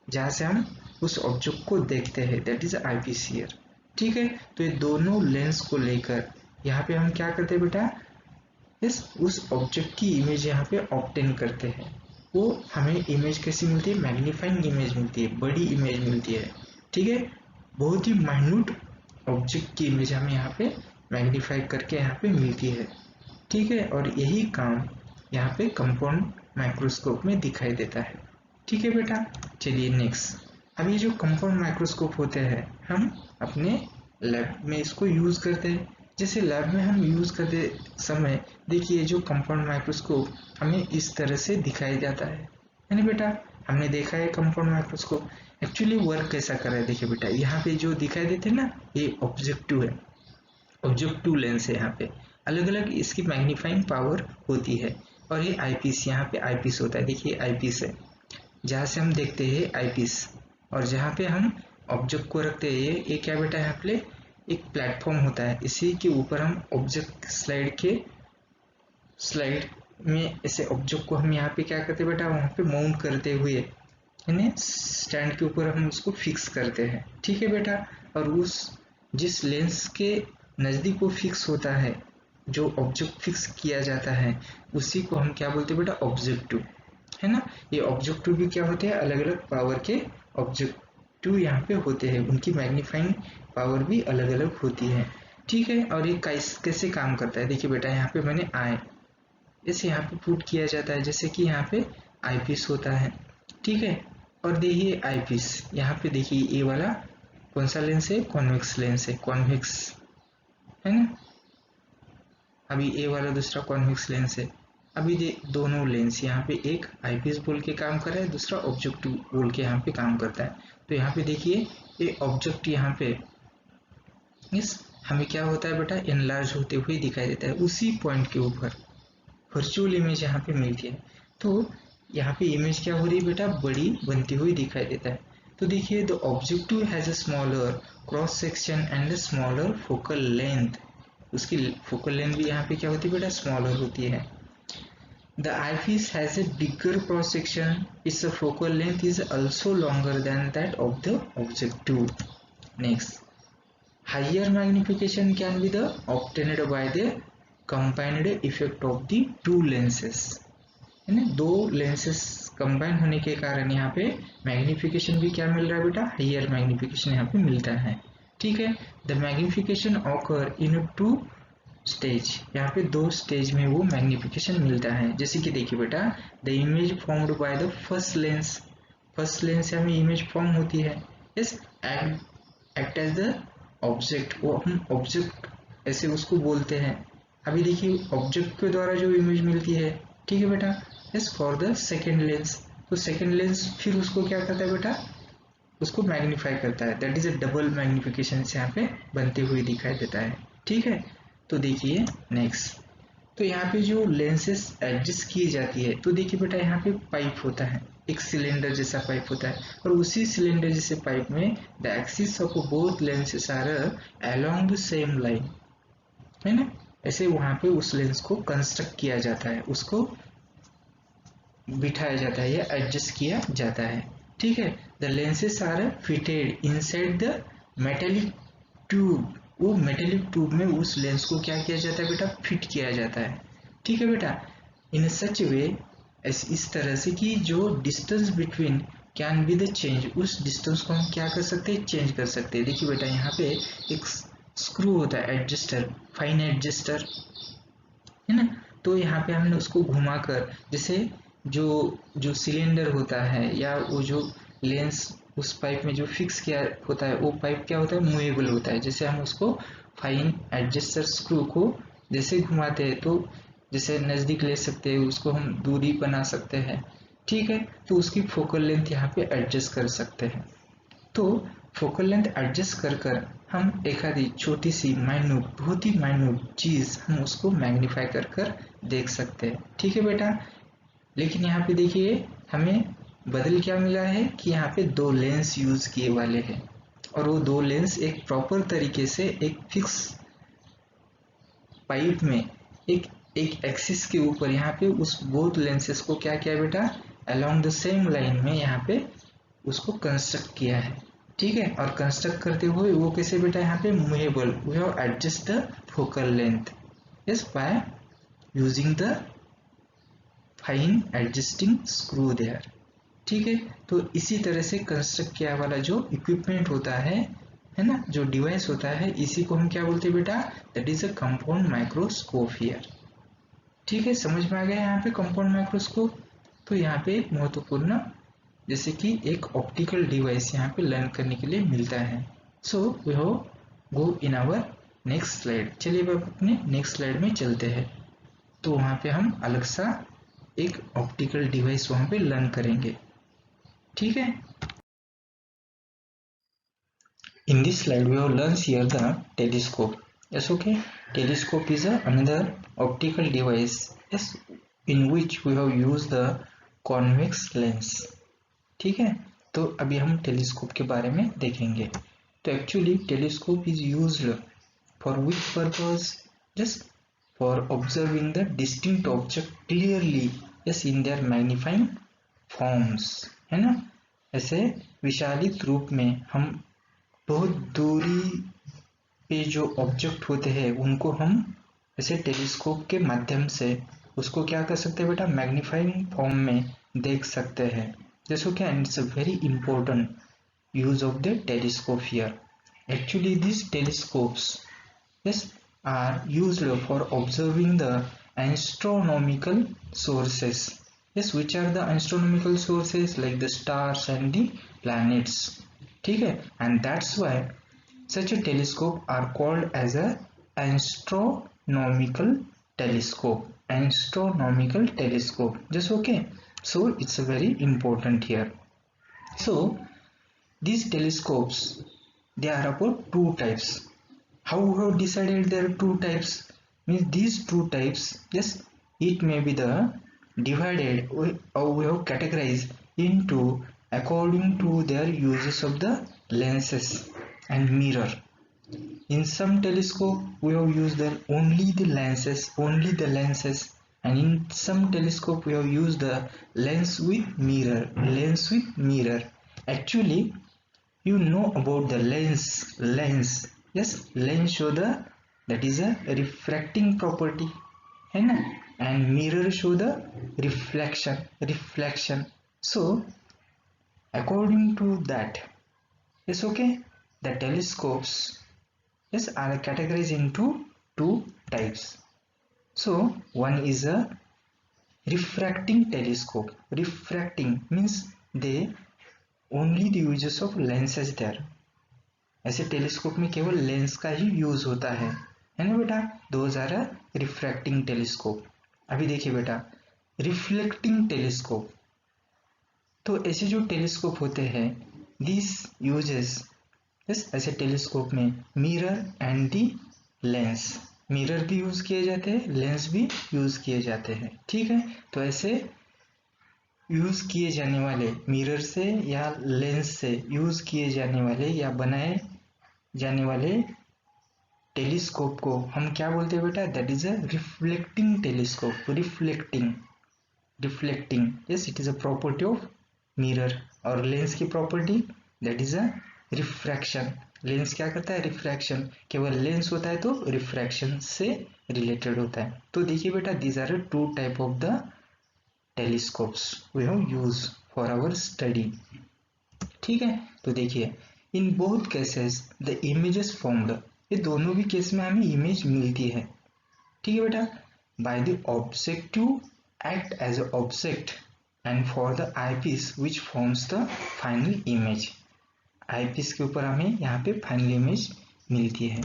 जहाँ से हम उस ऑब्जेक्ट को देखते हैं दैट इज आईपीस हियर, ठीक है। तो ये दोनों लेंस को लेकर यहाँ पे हम क्या करते हैं बेटा, इस उस ऑब्जेक्ट की इमेज यहाँ पे ऑब्टेन करते हैं। वो हमें इमेज कैसी मिलती है, मैग्नीफाइंग इमेज मिलती है, बड़ी इमेज मिलती है, ठीक है। बहुत ही माइन्यूट ऑब्जेक्ट की इमेज हमें यहाँ पे मैग्नीफाई करके यहाँ पे मिलती है, ठीक है। और यही काम यहाँ पे कंपाउंड माइक्रोस्कोप में दिखाई देता है, ठीक है बेटा। चलिए नेक्स्ट, अब ये जो कंपाउंड माइक्रोस्कोप होते हैं हम अपने लैब में इसको यूज करते हैं। जैसे लैब में हम यूज करते समय देखिए जो कंपाउंड माइक्रोस्कोप हमें इस तरह से दिखाई जाता है ना बेटा, हमने देखा है कंपाउंड माइक्रोस्कोप एक्चुअली वर्क कैसा कर रहा है। देखिए बेटा यहाँ पे जो दिखाई देते हैं ना ये ऑब्जेक्टिव है, ऑब्जेक्टिव लेंस है, यहाँ पे अलग अलग इसकी मैग्नीफाइंग पावर होती है। और ये आईपीस, यहाँ पे आईपीस होता है, देखिए आईपीस है जहाँ से हम देखते हैं आईपीस, और जहाँ पे हम ऑब्जेक्ट को रखते हैं ये क्या बेटा यहाँ पे एक प्लेटफॉर्म होता है, इसी के ऊपर हम ऑब्जेक्ट स्लाइड में ऐसे ऑब्जेक्ट को हम यहाँ पे क्या करते हैं बेटा, वहाँ पे माउंट करते हुए यानी स्टैंड के ऊपर हम उसको फिक्स करते हैं, ठीक है बेटा। और उस जिस लेंस के नज़दीक वो फिक्स होता है, जो ऑब्जेक्ट फिक्स किया जाता है उसी को हम क्या बोलते हैं बेटा, ऑब्जेक्टिव, है ना। ये ऑब्जेक्टिव भी क्या होते हैं, अलग अलग पावर के ऑब्जेक्टिव यहाँ पे होते हैं, उनकी मैग्नीफाइंग पावर भी अलग अलग होती है, ठीक है। और ये कैसे काम करता है, देखिए बेटा यहाँ पे मैंने आई इसे यहाँ पे पुट किया जाता है, जैसे कि यहाँ पे आईपीस होता है, ठीक है। और देखिए आईपीस यहाँ पे देखिए ये वाला कौन सा लेंस है, कॉन्वेक्स लेंस है, कॉन्वेक्स है ना। अभी ए वाला दूसरा कॉन्वेक्स लेंस है। अभी दोनों लेंस यहाँ पे एक आईपीस बोल के काम कर रहा है, दूसरा ऑब्जेक्टिव बोल के यहाँ पे काम करता है। तो यहाँ पे देखिए ये ऑब्जेक्ट यहाँ पे इस हमें क्या होता है बेटा, एनलार्ज होते हुए दिखाई देता है, उसी पॉइंट के ऊपर वर्चुअल इमेज यहाँ पे मिलती है। तो यहाँ पे इमेज क्या हो रही है बेटा, बड़ी बनती हुई दिखाई देता है। तो देखिए the objective has a smaller cross section and a smaller focal length, उसकी फोकल लेंथ भी यहाँ पे क्या होती है बेटा, स्मॉलर होती है। The eyepiece has a bigger cross section, its focal length is also longer than that of the objective. Next, higher magnification can be the obtained by the combined effect of the two lenses, है ना। दो lenses combine होने के कारण यहाँ पे magnification भी क्या मिल रहा है बेटा, हाइयर मैग्निफिकेशन यहाँ पे मिलता है, ठीक है। The magnification occur in two stage, यहाँ पे दो स्टेज में वो मैग्निफिकेशन मिलता है। जैसे कि देखिए बेटा the image formed by the first lens, first lens से हमें इमेज फॉर्म होती है, yes act as the object, वो हम ऑब्जेक्ट ऐसे उसको बोलते हैं। अभी देखिए ऑब्जेक्ट के द्वारा जो इमेज मिलती है, ठीक है बेटा, yes for the second lens, तो सेकेंड लेंस फिर उसको क्या करता है बेटा, उसको मैग्नीफाई करता है, that is a double magnification से यहाँ पे बनते हुए दिखाई देता है, ठीक है। तो देखिए नेक्स्ट, तो यहाँ पे जो लेंसेस एडजस्ट की जाती है, तो देखिए बेटा यहाँ पे पाइप होता है, एक सिलेंडर जैसा पाइप होता है, और उसी सिलेंडर जैसे पाइप में the axis of both lenses are along the same line, है ना। ऐसे वहां पे उस लेंस को कंस्ट्रक्ट किया जाता है, उसको बिठाया जाता है या एडजस्ट किया जाता है, ठीक है। The lenses are fitted inside the metallic tube, वो मेटेलिक ट्यूब में उस लेंस को क्या किया जाता है बेटा, फिट किया जाता है, ठीक है बेटा। इन सच वे, इस तरह से कि जो distance between can be the change, उस डिस्टेंस को हम क्या कर सकते हैं, चेंज कर सकते हैं। देखिए बेटा यहाँ पे एक स्क्रू होता है एडजस्टर, फाइन एडजस्टर, है ना। तो यहाँ पे हमने उसको घुमाकर, जैसे जो जो सिलेंडर होता है या वो जो लेंस उस पाइप में जो फिक्स किया होता है, वो पाइप क्या होता है, मूवेबल होता है। जैसे हम उसको फाइन एडजस्टर स्क्रू को जैसे घुमाते हैं तो जैसे नज़दीक ले सकते हैं, उसको हम दूरी बना सकते हैं, ठीक है। तो उसकी फोकल लेंथ यहाँ पे एडजस्ट कर सकते हैं। तो फोकल लेंथ एडजस्ट कर कर हम एक आधी छोटी सी माइन्यूट, बहुत ही माइन्यूट चीज हम उसको मैग्नीफाई कर कर देख सकते हैं, ठीक है बेटा। लेकिन यहाँ पे देखिए हमें बदल क्या मिला है कि यहाँ पे दो लेंस यूज किए वाले हैं, और वो दो लेंस एक प्रॉपर तरीके से एक फिक्स पाइप में एक एक एक्सिस के ऊपर यहाँ पे उस बोथ लेंसेस को क्या किया बेटा, अलोंग द सेम लाइन में यहाँ पे उसको कंस्ट्रक्ट किया है, ठीक है। और कंस्ट्रक्ट करते हुए वो कैसे बेटा, यहाँ पे movable, we have adjust the focal length, yes, by using the fine adjusting screw there, ठीक है। तो इसी तरह से कंस्ट्रक्ट किया वाला जो इक्विपमेंट होता है ना, जो डिवाइस होता है, इसी को हम क्या बोलते हैं बेटा, that is a compound microscope here, ठीक है। समझ में आ गया यहाँ पे कंपाउंड माइक्रोस्कोप। तो यहाँ पे एक महत्वपूर्ण जैसे कि एक ऑप्टिकल डिवाइस यहाँ पे लर्न करने के लिए मिलता है। सो वी हो गो इन आवर नेक्स्ट स्लाइड। चलिए अब अपने नेक्स्ट स्लाइड में चलते हैं। तो वहाँ पे हम अलग सा एक ऑप्टिकल डिवाइस वहाँ पे लर्न करेंगे, ठीक है। In this slide we have learned here the telescope. Yes, okay. Telescope is another optical device, yes, in which we have used the convex lens. ठीक है। तो अभी हम टेलीस्कोप के बारे में देखेंगे। तो actually telescope is used for which purpose, just for observing the distinct object clearly, yes, in their magnifying forms, है ना। ऐसे विशालित रूप में हम बहुत दूरी पे जो ऑब्जेक्ट होते हैं उनको हम ऐसे टेलीस्कोप के माध्यम से उसको क्या कर सकते हैं बेटा, मैग्नीफाइंग फॉर्म में देख सकते हैं। जैसो क्या, it's a very important use of the telescope here. Actually this telescopes, yes, are used for observing the astronomical sources, yes, which are the astronomical sources like the stars and the planets, ठीक है। and that's why such a telescope are called as a astronomical telescope, astronomical telescope, just okay. So it's a very important here. So these telescopes, they are about two types. How we have decided there are two types, means these two types, yes, it may be the divided or we have categorized into according to their uses of the lenses and mirror. In some telescope we have used only the lenses, and in some telescope we have used the lens with mirror. Actually, you know about the lens, yes, lens show the, that is a refracting property, है ना, and mirror show the reflection. So according to that, yes, okay, the telescopes, yes, are categorized into two types. So one is a refracting telescope. Refracting means they only the uses of lenses there. ऐसे telescope में केवल lens का ही use होता है ना बेटा। Those are a refracting telescope. अभी देखिए बेटा, रिफ्लेक्टिंग टेलीस्कोप, तो ऐसे जो टेलीस्कोप होते हैं, दिस यूजेस, यस, ऐसे टेलीस्कोप में mirror and the lens, mirror भी यूज किए जाते हैं, लेंस भी यूज किए जाते हैं, ठीक है। तो ऐसे यूज किए जाने वाले मिरर से या लेंस से यूज किए जाने वाले या बनाए जाने वाले टेलीस्कोप को हम क्या बोलते हैं बेटा? That is a reflecting telescope. Reflecting, yes, it is a property of mirror. और लेंस की property that is a refraction. Lens क्या करता है? रिफ्रैक्शन। केवल लेंस होता है तो रिफ्रैक्शन से रिलेटेड होता है। तो देखिए बेटा, these are two type of the telescopes we have use for our study. ठीक है, तो देखिए, in both cases the images formed, ये दोनों भी केस में हमें इमेज मिलती है। ठीक है बेटा, by the objective act as a object and for the eyepiece which forms the final image. Eyepiece के ऊपर हमें यहाँ पे फाइनल इमेज मिलती है।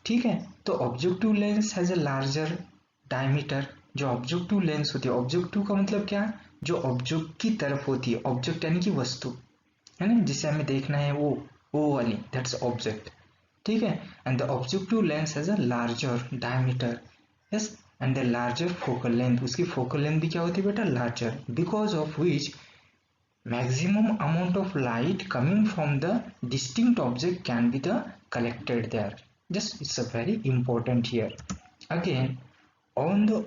ठीक है, तो objective lens has a larger diameter. जो ऑब्जेक्टिव लेंस होती है, ऑब्जेक्टिव का मतलब क्या? जो ऑब्जेक्ट की तरफ होती है, ऑब्जेक्ट यानी कि वस्तु, है ना, जिसे हमें देखना है, वो वाली, दैट्स ऑब्जेक्ट। ठीक है, and the objective lens has a larger diameter, yes, and the larger focal length, उसकी फोकल लेंथ भी क्या होती है बेटा? Larger, because of which maximum amount of light coming from the distinct object can be the collected there. Just it's a very important here. Again, on the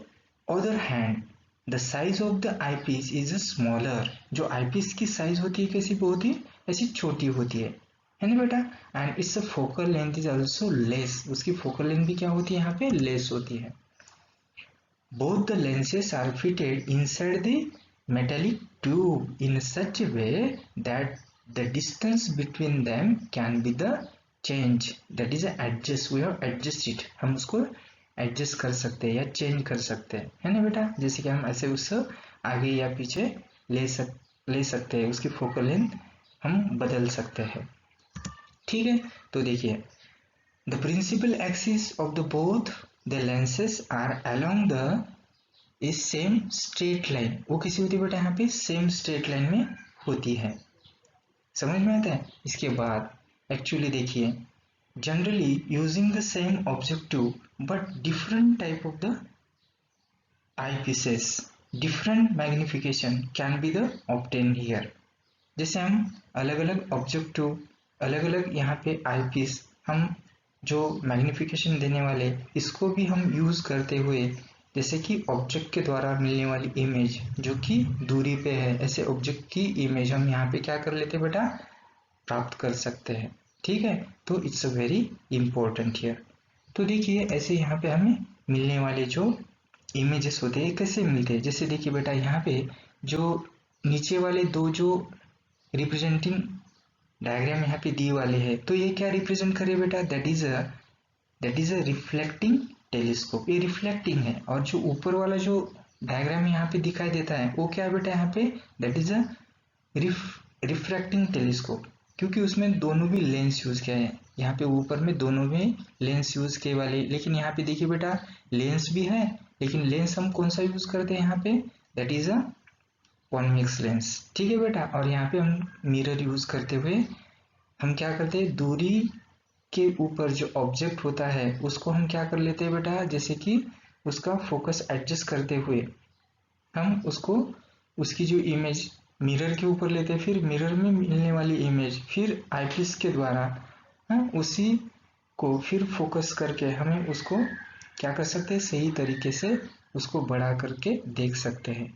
other hand, the size of the eyepiece is smaller. जो eyepiece की size होती है कैसी होती है? ऐसी छोटी होती है ना बेटा? And it's focal length is also less, उसकी फोकल लेंथ भी क्या होती है? यहाँ पे लेस होती है। Both the lenses are fitted inside the metallic tube in such a way that the distance between them can be the change, that is adjust, we have adjust it, हम उसको एडजस्ट कर सकते हैं या change कर सकते हैं, है ना बेटा? जैसे कि हम ऐसे उससे आगे या पीछे ले सकते हैं, उसकी फोकल लेंथ हम बदल सकते हैं। ठीक है, तो देखिए, the principal axis of the both the lenses are along the is same straight line. वो किसी होती है बेटा? यहाँ पे सेम स्ट्रेट लाइन में होती है। समझ में आता है? इसके बाद एक्चुअली देखिए, generally using the same objective but different type of the eyepieces, different magnification can be the obtained here। जैसे हम अलग अलग ऑब्जेक्टिव, अलग अलग यहाँ पे आई पीस, हम जो मैग्निफिकेशन देने वाले, इसको भी हम यूज करते हुए, जैसे कि ऑब्जेक्ट के द्वारा मिलने वाली इमेज जो कि दूरी पे है, ऐसे ऑब्जेक्ट की इमेज हम यहाँ पे क्या कर लेते हैं बेटा? प्राप्त कर सकते हैं। ठीक है, तो it's a very important here. तो देखिए, ऐसे यहाँ पे हमें मिलने वाले जो इमेजेस होते हैं कैसे मिलते हैं? जैसे देखिए बेटा, यहाँ पे जो नीचे वाले दो जो रिप्रेजेंटिंग डायग्राम यहाँ पे दी वाले है, तो ये क्या रिप्रेजेंट करे बेटा? That is a reflecting telescope. ये रिफ्लेक्टिंग है। और जो ऊपर वाला जो डायग्राम यहाँ पे दिखाई देता है, वो क्या है बेटा? यहाँ पे that is a refracting telescope, क्योंकि उसमें दोनों भी लेंस यूज किया है। यहाँ पे ऊपर में दोनों में लेंस यूज किए वाले, लेकिन यहाँ पे देखिए बेटा, लेंस भी है, लेकिन लेंस हम कौन सा यूज करते हैं यहाँ पे? That is a convex lens. ठीक है बेटा, और यहाँ पे हम मिरर यूज करते हुए हम क्या करते हैं? दूरी के ऊपर जो ऑब्जेक्ट होता है उसको हम क्या कर लेते हैं बेटा? जैसे कि उसका फोकस एडजस्ट करते हुए हम उसको, उसकी जो इमेज मिरर के ऊपर लेते हैं, फिर मिरर में मिलने वाली इमेज फिर आईपीस के द्वारा उसी को फिर फोकस करके हमें उसको क्या कर सकते हैं? सही तरीके से उसको बड़ा करके देख सकते हैं।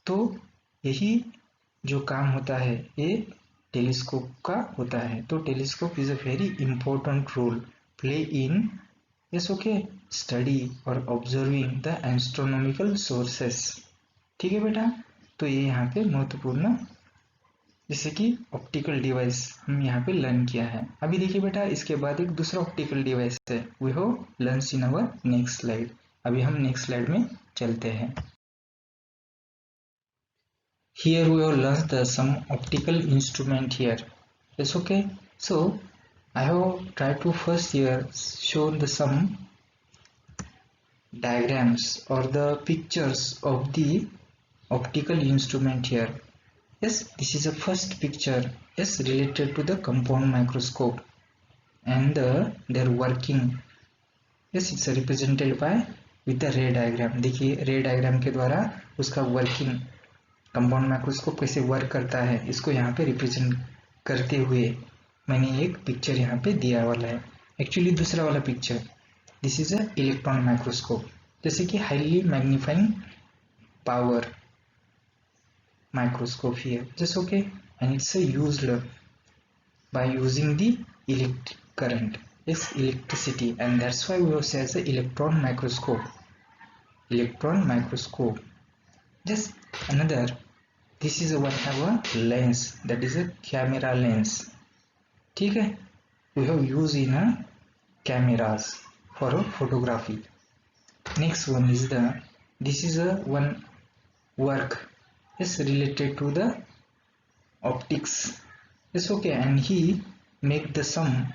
तो यही जो काम होता है ये टेलीस्कोप का होता है। तो telescope is a very important role play in yes okay study और ऑब्जर्विंग द एस्ट्रोनॉमिकल सोर्सेस। ठीक है बेटा, तो ये यहाँ पे महत्वपूर्ण, जैसे कि ऑप्टिकल डिवाइस हम यहाँ पे लर्न किया है। अभी देखिए बेटा, इसके बाद एक दूसरा ऑप्टिकल डिवाइस है, we have learn in our next slide. अभी हम नेक्स्ट स्लाइड में चलते हैं। Here we have learned some optical instrument here. It's okay. So I have tried to first here show the some diagrams or the pictures of the optical instrument here. Yes, this is a first picture, yes, related to the compound microscope and their working. Yes, it's represented by with the ray diagram. देखिए रे diagram के द्वारा उसका working compound microscope कैसे work करता है इसको यहाँ पे रिप्रेजेंट करते हुए मैंने एक पिक्चर यहाँ पे दिया वाला है। एक्चुअली दूसरा वाला picture, this is a electron microscope, जैसे कि highly magnifying power microscope here, just okay, and it's used by using the electric current, is electricity, and that's why we will say as a electron microscope. Electron microscope. Just another, this is what have a lens, that is a camera lens. ठीक है, we have used in a cameras for a photography. Next one is the, this is a one work is related to the optics. It's okay, and he make the some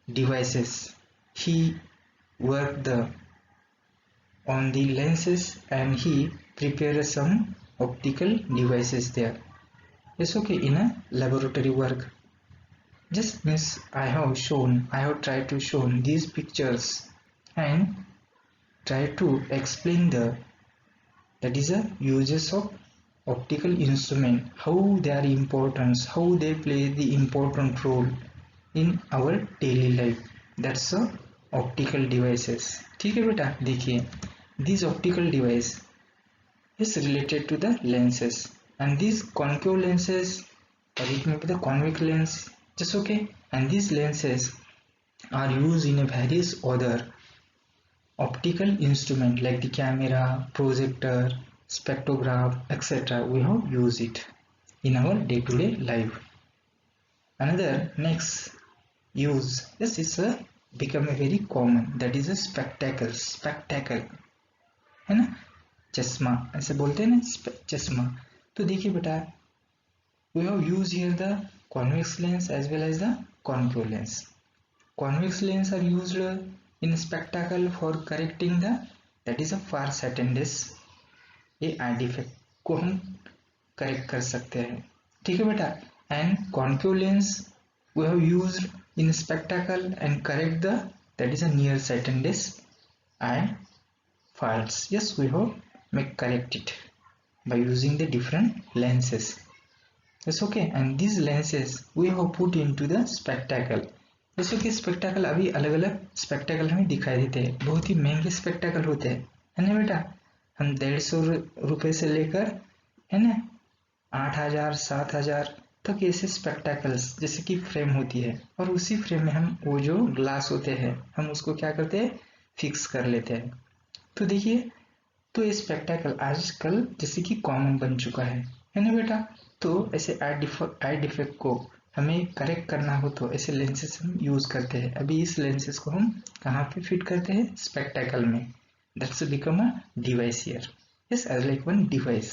devices. He work the on the lenses and he prepare some optical devices there. It's okay, in a laboratory work. Just means I have tried to show these pictures and try to explain the, that is a uses of optical instrument, how their importance, how they play the important role in our daily life. That's a optical devices. ठीक है बेटा, देखिए this optical device is related to the lenses, and these concave lenses, or it may be the convex lens, just okay, and these lenses are used in a various other optical instrument like the camera, projector, spectrograph, etc. We have used it in our day-to-day life. Another next use, this is a become a very common, that is a spectacle. Spectacle है ना, चश्मा ऐसे बोलते हैं ना, चश्मा। तो देखिए बेटा, we have used here the convex lens as well as the concave lens. Convex lens are used in spectacle for correcting the, that is a far sightedness, ये आई डिफेक्ट को हम करेक्ट कर सकते हैं। ठीक है बेटा, and concave lens we have used in spectacle and correct the, that is a near sightedness and faults. Yes, we have make correct it by using the different lenses. That's okay, and these lenses we have put into the spectacle. जैसे कि spectacle अभी अलग अलग spectacle हमें दिखाई देते हैं, बहुत ही महंगे स्पेक्टाकल होते हैं, है ना बेटा। हम 150 रुपये से लेकर, है ना, 8,000 7,000 तक ऐसे स्पेक्टाकल्स जैसे कि फ्रेम होती है, और उसी फ्रेम में हम वो जो ग्लास होते हैं हम उसको क्या करते हैं, फिक्स कर लेते हैं। तो देखिए, तो ये स्पेक्टाकल आजकल जैसे कि कॉमन बन चुका है ना बेटा। तो ऐसे आई डिफेक्ट को हमें करेक्ट करना हो तो ऐसे लेंसेज हम यूज करते हैं। अभी इस लेंसेज को हम कहाँ पे फिट करते हैं, स्पेक्टाकल में। That's become a device here, yes, as like one device.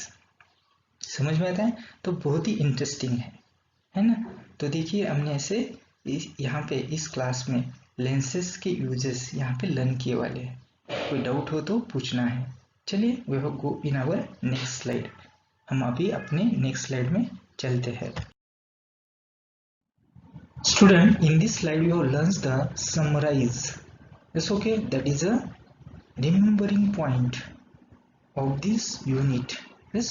समझ में आता है? तो बहुत ही इंटरेस्टिंग है ना। तो देखिए, हमने ऐसे यहाँ पे इस क्लास में लेंसेज के यूजेस यहाँ पे लर्न किए वाले हैं। कोई डाउट हो तो पूछना है। चलिए, we will go in our next slide. हम अभी अपने नेक्स्ट स्लाइड में चलते हैं। Student, in this slide you have learned the summarize. Yes, okay, that is a remembering point of this unit. Yes,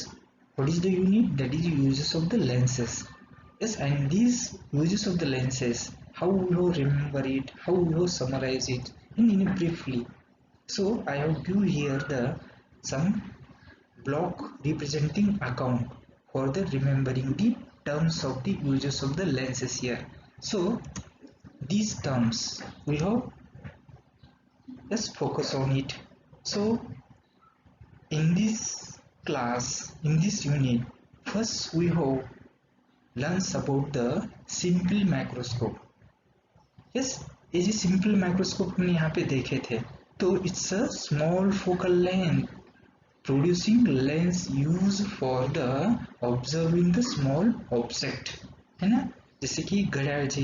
what is the unit? That is uses of the lenses. Yes, and these uses of the lenses, how you remember it, how you summarize it in briefly. So I have given here the some block representing account for the remembering the terms of the uses of the lenses here. So these terms we have, let's focus on it. So in this class, in this unit, first we have learned about the simple microscope. Yes, ये जो simple microscope हमने यहाँ पे देखे थे, तो it's a small focal length producing lens used for the observing the small object, है ना, जैसे कि घड़ियाल जी,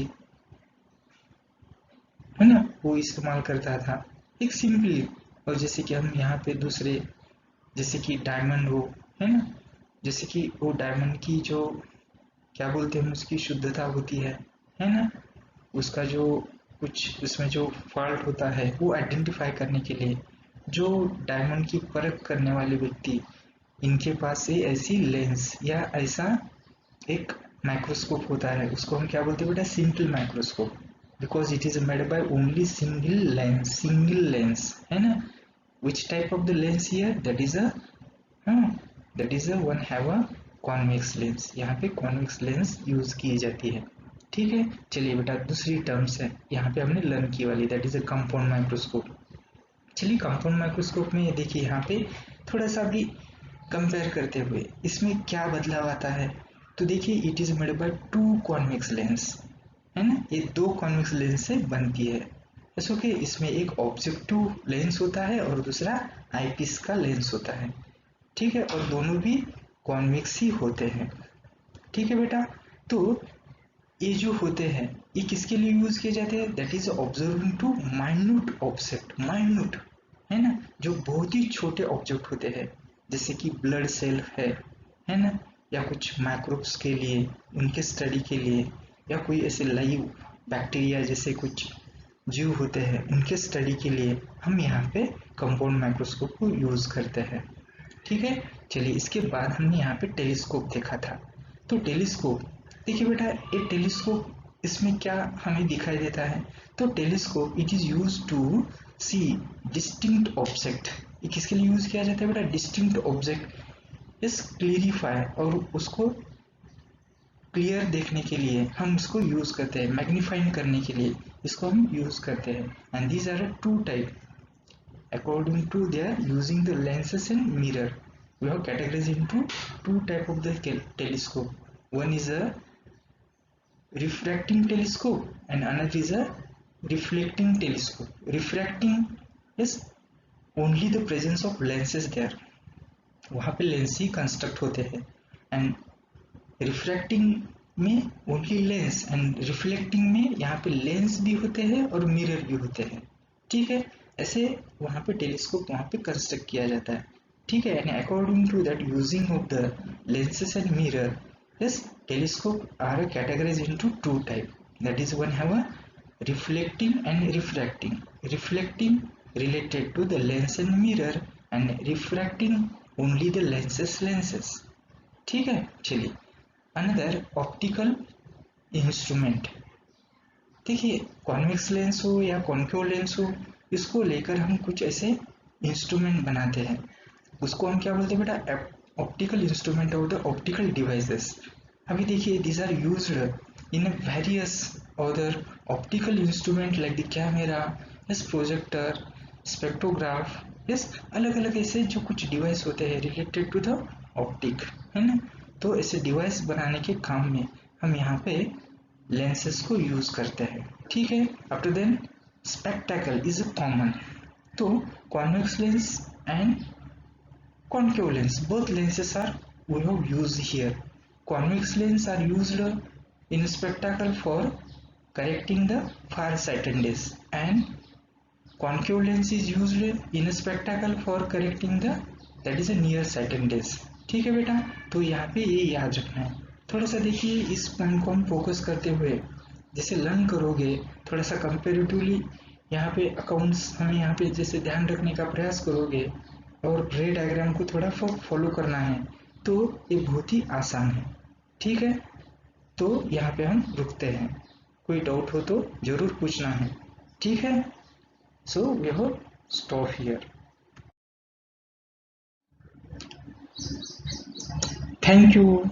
है ना, वो इस्तेमाल करता था एक सिंपली। और जैसे कि हम यहाँ पे दूसरे, जैसे कि डायमंड हो, है ना, जैसे कि वो डायमंड की जो क्या बोलते हैं, उसकी शुद्धता होती है ना, उसका जो कुछ उसमें जो फॉल्ट होता है वो आइडेंटिफाई करने के लिए जो डायमंड की परख करने वाले व्यक्ति इनके पास से ऐसी लेंस या ऐसा एक माइक्रोस्कोप होता है, उसको हम क्या बोलते हैं बेटा, simple microscope, because it is made by only single lens है ना. Which type of the lens here, that is a one have a convex lens. यहाँ पे कॉन्वेक्स लेंस यूज की जाती है. ठीक है, चलिए बेटा दूसरी टर्म्स है यहाँ पे हमने लर्न की वाली, that is a compound microscope. चलिए कंपाउंड माइक्रोस्कोप में ये देखिए यहाँ पे थोड़ा सा भी कंपेयर करते हुए इसमें क्या बदलाव आता है. तो देखिए it is made by two convex lens है ना, ये दो कॉन्वेक्स लेंस से बनती है. ऐसा कि इसमें एक ऑब्जेक्टिव लेंस होता है और दूसरा आईपीस का लेंस होता है. ठीक है, और दोनों भी कॉन्वेक्स ही होते हैं. ठीक है बेटा, तो ये जो होते हैं ये किसके लिए यूज किए जाते हैं, that is observing to minute object. Minute है ना, जो बहुत ही छोटे ऑब्जेक्ट होते हैं, जैसे कि ब्लड सेल है ना, या कुछ माइक्रोब्स के लिए, उनके स्टडी के लिए, या कोई ऐसे लाइव बैक्टीरिया जैसे कुछ जीव होते हैं उनके स्टडी के लिए हम यहाँ पे कंपाउंड माइक्रोस्कोप को यूज करते हैं. ठीक है, चलिए इसके बाद हमने यहाँ पे टेलीस्कोप देखा था. तो टेलीस्कोप देखिए बेटा, ये टेलीस्कोप इसमें क्या हमें दिखाई देता है, तो telescope it is use to see distinct object. ये किसके लिए यूज किया जाता है बेटा, डिस्टिंक्ट ऑब्जेक्ट इस क्लियरिफाई, और उसको क्लियर देखने के लिए हम इसको यूज करते हैं, मैग्नीफाइंग करने के लिए इसको हम यूज करते हैं. And these are two type according to their using the lenses and mirror. We have categorized into two type of the telescope. One is a refracting telescope and another is a reflecting telescope. Refracting is only the presence of lenses there, वहाँ पे lens ही construct होते हैं. And refracting में only lens, and reflecting में यहाँ पे lens भी होते हैं और मिरर भी होते हैं. ठीक है, ऐसे वहाँ पे टेलीस्कोप वहाँ पे कंस्ट्रक्ट किया जाता है. ठीक है, and according to that using of the lenses and mirror, this telescope are categorize into two type. That is one have a reflecting and refracting. Reflecting related to the lens and mirror and refracting only the lenses. ठीक है, चलिए another optical instrument. देखिए convex lens हो या concave lens हो, इसको लेकर हम कुछ ऐसे इंस्ट्रूमेंट बनाते हैं, उसको हम क्या बोलते हैं बेटा, optical instrument of the optical devices. अभी देखिए these are used in various other optical instrument like the camera, yes projector, spectrograph, yes अलग अलग ऐसे जो कुछ डिवाइस होते हैं रिलेटेड टू द ऑप्टिक है ना. तो ऐसे डिवाइस बनाने के काम में हम यहाँ पे लेंसेस को यूज करते हैं. ठीक है, after then spectacle is a common. तो convex lens and concave lens, both lenses are we have used here. Convex lens are used in spectacle for correcting the far-sightedness, and concave lens is used in spectacle for correcting the that is a near-sightedness. ठीक है बेटा, तो यहाँ पे ये याद रखना है. थोड़ा सा देखिए इस पॉइंट को हम फोकस करते हुए जैसे लर्न करोगे, थोड़ा सा कंपेरेटिवली यहाँ पे अकाउंट्स हमें यहाँ पे जैसे ध्यान रखने का प्रयास करोगे और रे डायग्राम को थोड़ा फॉलो करना है, तो ये बहुत ही आसान है. ठीक है, तो यहाँ पे हम रुकते हैं, कोई डाउट हो तो जरूर पूछना है. ठीक है, so we have stop here. Thank you.